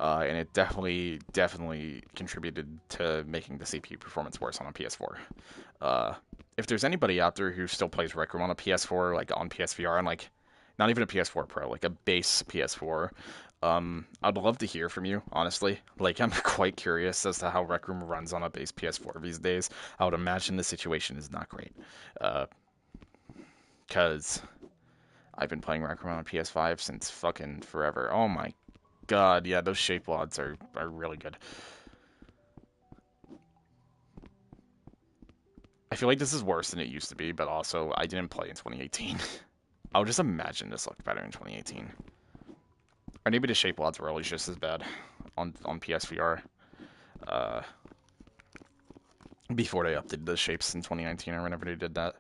and it definitely contributed to making the CPU performance worse on a PS4. If there's anybody out there who still plays Rec Room on a PS4, like on PSVR, and like not even a PS4 Pro, like a base PS4, I'd love to hear from you, honestly. Like, I'm quite curious as to how Rec Room runs on a base PS4 these days. I would imagine the situation is not great. Because I've been playing Rec Room on a PS5 since fucking forever. Oh my god, yeah, those shape mods are really good. I feel like this is worse than it used to be, but also I didn't play in 2018. I would just imagine this looked better in 2018. Or maybe the shape mods were always just as bad on PSVR. Before they updated the shapes in 2019 or whenever they did that.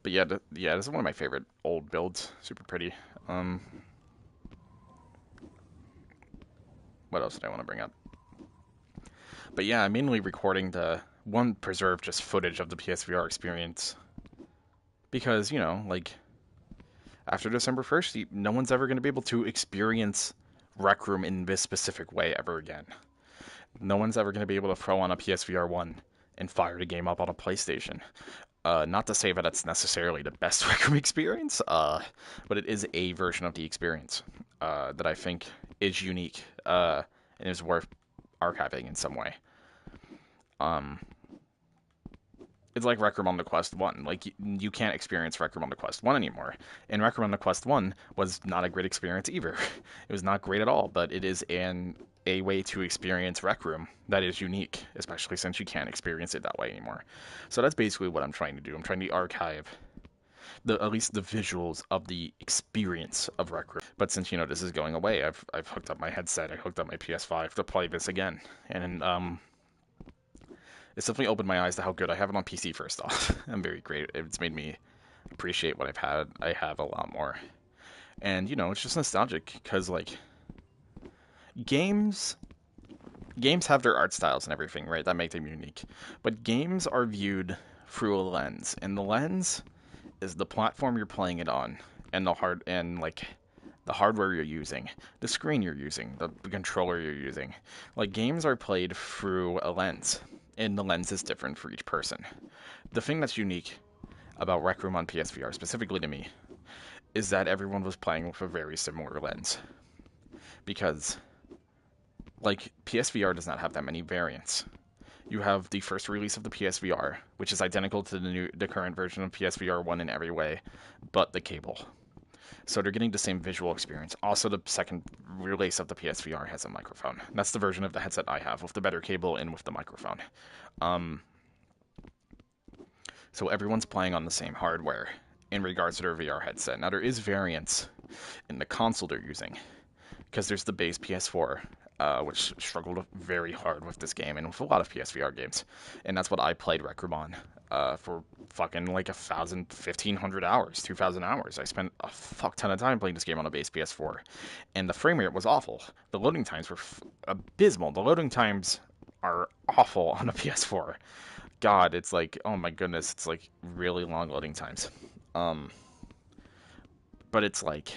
But yeah, this is one of my favorite old builds. Super pretty. What else did I want to bring up? But yeah, I'm mainly recording the one preserved just footage of the PSVR experience. Because, you know, like, after December 1st, no one's ever going to be able to experience Rec Room in this specific way ever again. No one's ever going to be able to throw on a PSVR 1 and fire the game up on a PlayStation. Not to say that it's necessarily the best Rec Room experience, but it is a version of the experience that I think is unique and is worth archiving in some way. It's like Rec Room on the Quest 1. Like, you can't experience Rec Room on the Quest 1 anymore. And Rec Room on the Quest 1 was not a great experience either. It was not great at all, but it is a way to experience Rec Room that is unique, especially since you can't experience it that way anymore. So that's basically what I'm trying to do. I'm trying to archive at least the visuals of the experience of Rec Room. But since, you know, this is going away, I've hooked up my headset, I hooked up my PS5 to play this again. And it's definitely opened my eyes to how good I have it on PC, first off. I'm very great. It's made me appreciate what I have a lot more. And, you know, it's just nostalgic, because, like, games have their art styles and everything, right? That make them unique. But games are viewed through a lens, and the lens is the platform you're playing it on, and the hardware you're using, the screen you're using, the controller you're using. Like, games are played through a lens, and the lens is different for each person. The thing that's unique about Rec Room on PSVR, specifically to me, is that everyone was playing with a very similar lens. Because, like, PSVR does not have that many variants. You have the first release of the PSVR, which is identical to the current version of PSVR 1 in every way, but the cable. So they're getting the same visual experience. Also, the second release of the PSVR has a microphone. That's the version of the headset I have, with the better cable and with the microphone. So everyone's playing on the same hardware in regards to their VR headset. Now, there is variance in the console they're using, because there's the base PS4, which struggled very hard with this game and with a lot of PSVR games. And that's what I played Rec Room on for fucking like 1,500 hours, 2,000 hours. I spent a fuck ton of time playing this game on a base PS4. And the frame rate was awful. The loading times were abysmal. The loading times are awful on a PS4. God, it's like, oh my goodness, it's like really long loading times. But it's like,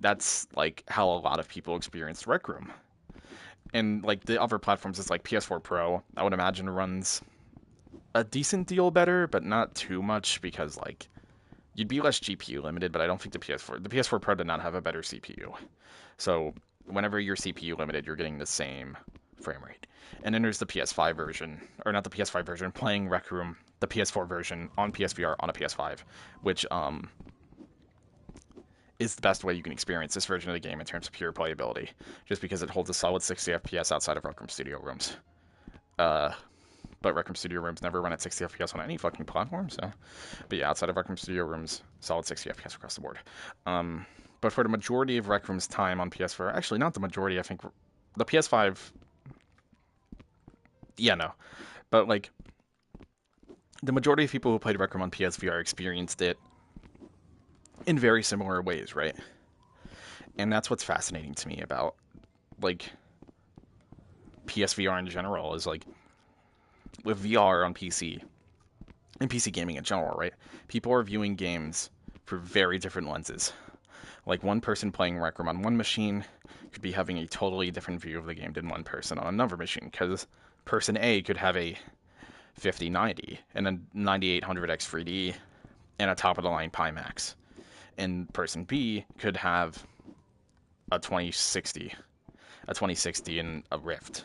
that's like how a lot of people experienced Rec Room. And like the other platforms, it's like PS4 Pro, I would imagine runs a decent deal better, but not too much, because like you'd be less GPU limited, but I don't think the PS4 Pro did not have a better CPU. So whenever you're CPU limited, you're getting the same frame rate. And then there's the PS5 version, or not the PS5 version, playing Rec Room, the PS4 version on PSVR on a PS5, which is the best way you can experience this version of the game in terms of pure playability, just because it holds a solid 60 FPS outside of Rec Room Studio Rooms. But Rec Room Studio Rooms never run at 60 FPS on any fucking platform, so. But yeah, outside of Rec Room Studio Rooms, solid 60 FPS across the board. But for the majority of Rec Room's time on PS4, actually not the majority, I think the PS5, yeah, no. But like, the majority of people who played Rec Room on PSVR experienced it in very similar ways, right? And that's what's fascinating to me about, like, PSVR in general, is like, with VR on PC, and PC gaming in general, right? People are viewing games through very different lenses. Like, one person playing Rec Room on one machine could be having a totally different view of the game than one person on another machine, because person A could have a 5090 and a 9800X 3D and a top-of-the-line Pimax, and person B could have a 2060, and a Rift,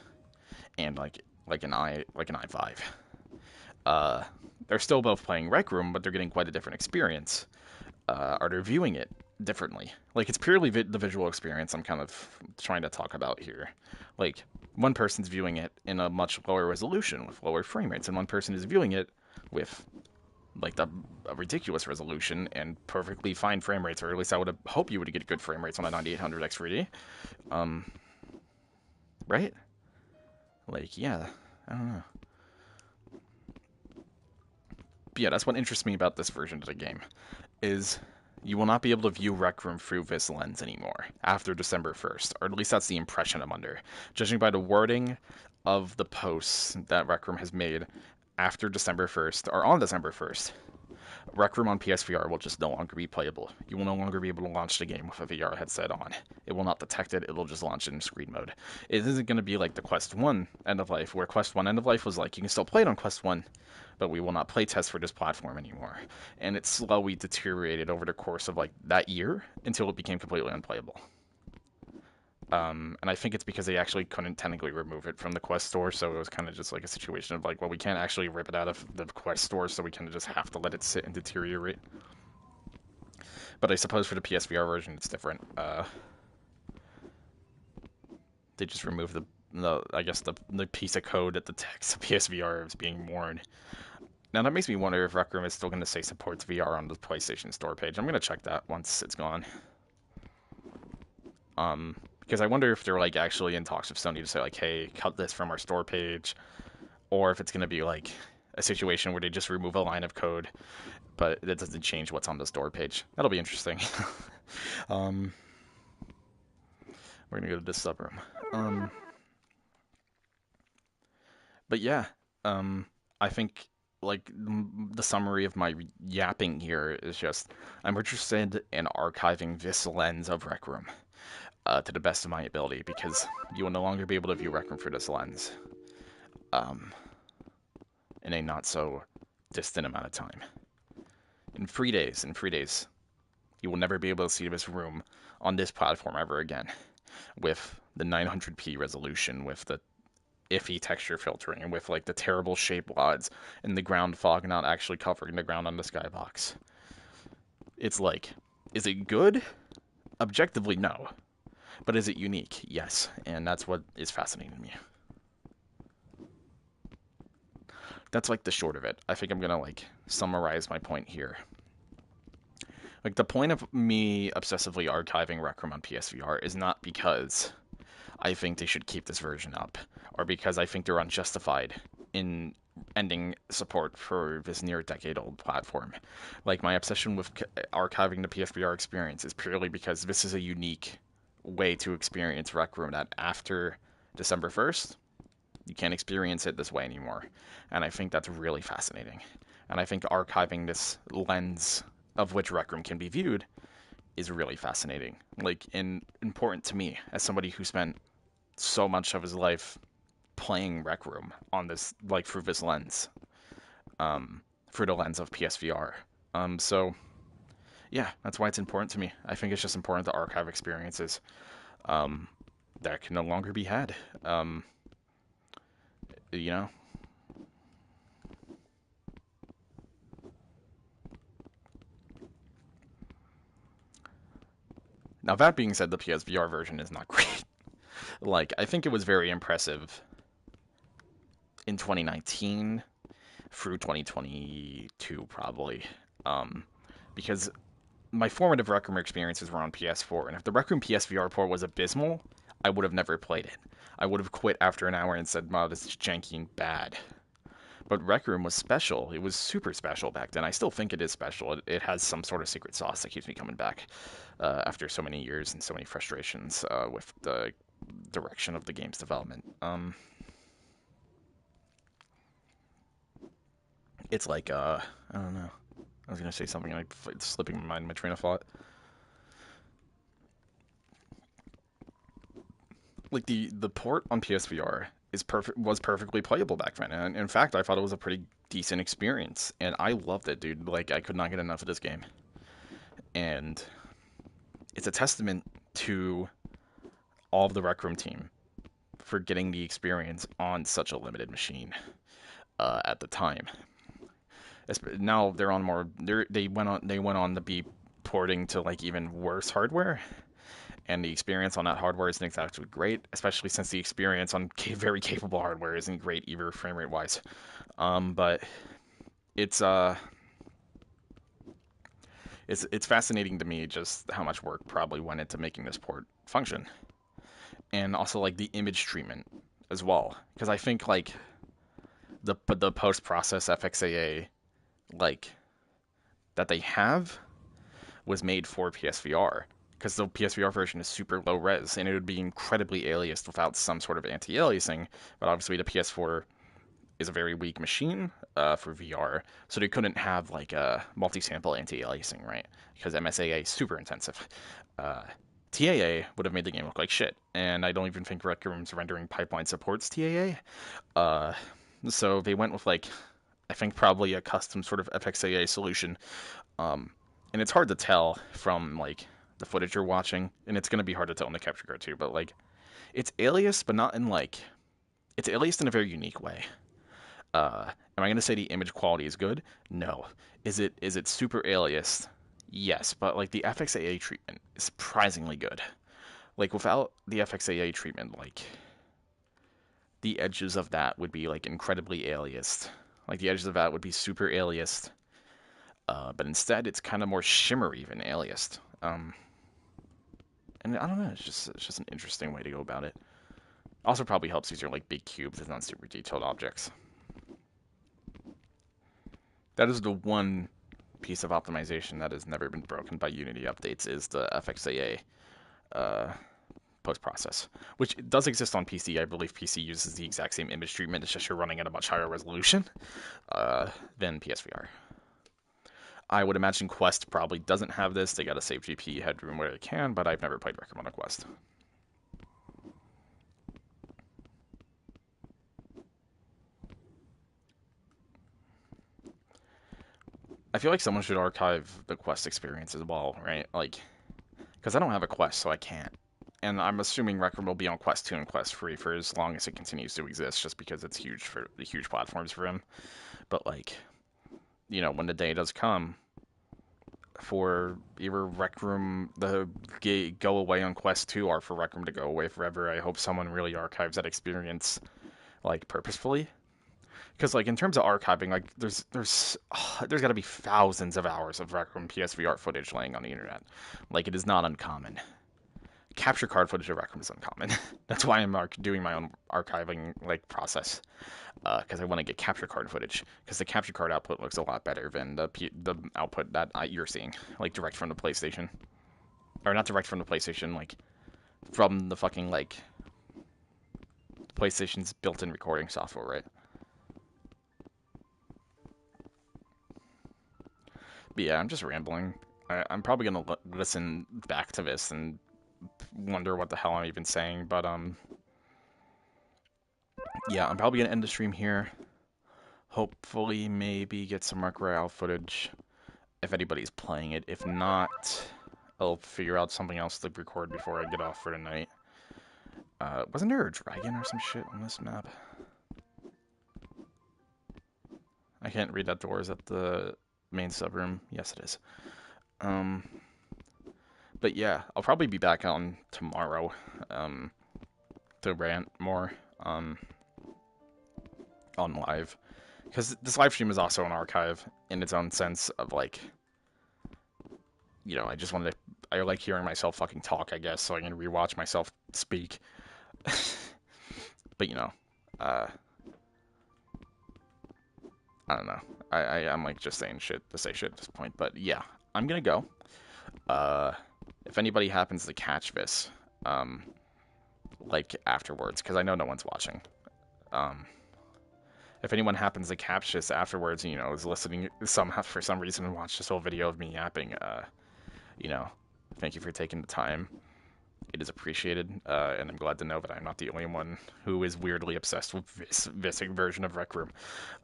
and like an i5. They're still both playing Rec Room, but they're getting quite a different experience. Are they viewing it differently? Like, it's purely the visual experience I'm kind of trying to talk about here. Like, one person's viewing it in a much lower resolution with lower frame rates, and one person is viewing it with like a ridiculous resolution and perfectly fine frame rates, or at least I would have hoped you would get good frame rates on a 9800X 3D. Right? Like, yeah, I don't know. But yeah, that's what interests me about this version of the game, is you will not be able to view Rec Room through this lens anymore after December 1st, or at least that's the impression I'm under. Judging by the wording of the posts that Rec Room has made after December 1st, or on December 1st, Rec Room on PSVR will just no longer be playable. You will no longer be able to launch the game with a VR headset on. It will not detect it, it'll just launch it in screen mode. It isn't going to be like the Quest 1 end of life, where Quest 1 end of life was like, you can still play it on Quest 1, but we will not play test for this platform anymore. And it slowly deteriorated over the course of like that year until it became completely unplayable. And I think it's because they actually couldn't technically remove it from the Quest store, so it was kind of just like a situation of like, well, we can't actually rip it out of the Quest store, so we kind of just have to let it sit and deteriorate. But I suppose for the PSVR version, it's different. They just removed I guess the piece of code that detects the PSVR is being worn. Now that makes me wonder if Rec Room is still going to say supports VR on the PlayStation Store page. I'm going to check that once it's gone. Because I wonder if they're like actually in talks with Sony to say like, hey, cut this from our store page, or if it's going to be like a situation where they just remove a line of code, but it doesn't change what's on the store page. That'll be interesting. We're gonna go to this subroom. But yeah, I think like the summary of my yapping here is just I'm interested in archiving this lens of Rec Room. To the best of my ability, because you will no longer be able to view Rec Room through this lens in a not so distant amount of time. In 3 days, you will never be able to see this room on this platform ever again, with the 900p resolution, with the iffy texture filtering, and with like the terrible shape WODs and the ground fog not actually covering the ground on the skybox. It's like, is it good? Objectively, no. But is it unique? Yes, and that's what is fascinating to me. That's like the short of it. I think I'm gonna like summarize my point here. Like, the point of me obsessively archiving Rec Room on PSVR is not because I think they should keep this version up, or because I think they're unjustified in ending support for this near decade-old platform. Like, my obsession with archiving the PSVR experience is purely because this is a unique way to experience Rec Room that after December 1st, you can't experience it this way anymore. And I think that's really fascinating. And I think archiving this lens of which Rec Room can be viewed is really fascinating. Like, and important to me as somebody who spent so much of his life playing Rec Room on this, like, through this lens, through the lens of PSVR. So yeah, that's why it's important to me. I think it's just important to archive experiences that can no longer be had. You know? Now, that being said, the PSVR version is not great. Like, I think it was very impressive in 2019 through 2022, probably. Because my formative Rec Room experiences were on PS4, and if the Rec Room PSVR port was abysmal, I would have never played it. I would have quit after an hour and said, wow, this is janky and bad. But Rec Room was special. It was super special back then. I still think it is special. It has some sort of secret sauce that keeps me coming back after so many years and so many frustrations with the direction of the game's development. It's like, I don't know. I was going to say something, like it's slipping my mind, my train of thought. like the port on PSVR was perfectly playable back then, and in fact, I thought it was a pretty decent experience, and I loved it, dude. Like I could not get enough of this game, and it's a testament to all of the Rec Room team for getting the experience on such a limited machine at the time. Now they're on more. They went on to be porting to like even worse hardware, and the experience on that hardware isn't exactly great, especially since the experience on very capable hardware isn't great either frame rate wise. But it's it's fascinating to me just how much work probably went into making this port function, and also like the image treatment as well, because I think like the post process FXAA like that they have was made for PSVR, because the PSVR version is super low res and it would be incredibly aliased without some sort of anti-aliasing. But obviously the PS4 is a very weak machine for VR, so they couldn't have like a multi-sample anti-aliasing, right? Because MSAA is super intensive. TAA would have made the game look like shit, and I don't even think Rec Room's rendering pipeline supports TAA. So they went with like, I think probably a custom sort of FXAA solution. And it's hard to tell from like the footage you're watching, and it's gonna be hard to tell in the capture card too. But like, it's aliased, but not in like, it's aliased in a very unique way. Am I gonna say the image quality is good? No. Is it super aliased? Yes, but like the FXAA treatment is surprisingly good. Like without the FXAA treatment, like the edges of that would be like incredibly aliased. Like the edges of that would be super aliased. But instead, it's kind of more shimmery than aliased. And I don't know, it's just an interesting way to go about it. Also, probably helps these are like big cubes and not super detailed objects. That is the one piece of optimization that has never been broken by Unity updates, is the FXAA post process, which does exist on PC. I believe PC uses the exact same image treatment. It's just you're running at a much higher resolution than PSVR. I would imagine Quest probably doesn't have this. They got to save GPU headroom where they can, but I've never played Rec Room on a Quest. I feel like someone should archive the Quest experience as well, right? Like, because I don't have a Quest, so I can't. And I'm assuming Rec Room will be on Quest 2 and Quest 3 for as long as it continues to exist, just because it's huge for the huge platforms for him. But like, you know, when the day does come for either Rec Room the go away on Quest 2 or for Rec Room to go away forever, I hope someone really archives that experience like purposefully. Because like in terms of archiving, like there's got to be thousands of hours of Rec Room PSVR footage laying on the internet. Like it is not uncommon. Capture card footage of Rec Room is uncommon. That's why I'm doing my own archiving like process, because I want to get capture card footage, because the capture card output looks a lot better than the output that you're seeing, like direct from the PlayStation, or not direct from the PlayStation, like from the fucking like PlayStation's built-in recording software, right? But yeah, I'm just rambling. I'm probably gonna listen back to this and wonder what the hell I'm even saying, but yeah, I'm probably gonna end the stream here. Hopefully, maybe get some Arc Royale footage if anybody's playing it. If not, I'll figure out something else to record before I get off for tonight. Wasn't there a dragon or some shit on this map? I can't read that door. Is that the main subroom? Yes, it is. But yeah, I'll probably be back on tomorrow to rant more on live, because this live stream is also an archive in its own sense of like, you know, I like hearing myself fucking talk, I guess, so I can rewatch myself speak. But you know, I don't know. I'm like just saying shit to say shit at this point. But yeah, I'm gonna go. If anybody happens to catch this, like afterwards, because I know no one's watching. If anyone happens to catch this afterwards, you know, is listening somehow for some reason and watch this whole video of me yapping, you know, thank you for taking the time. it is appreciated, and I'm glad to know that I'm not the only one who is weirdly obsessed with this version of Rec Room.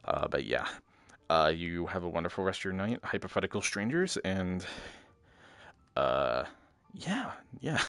But yeah, you have a wonderful rest of your night, hypothetical strangers, and yeah, yeah.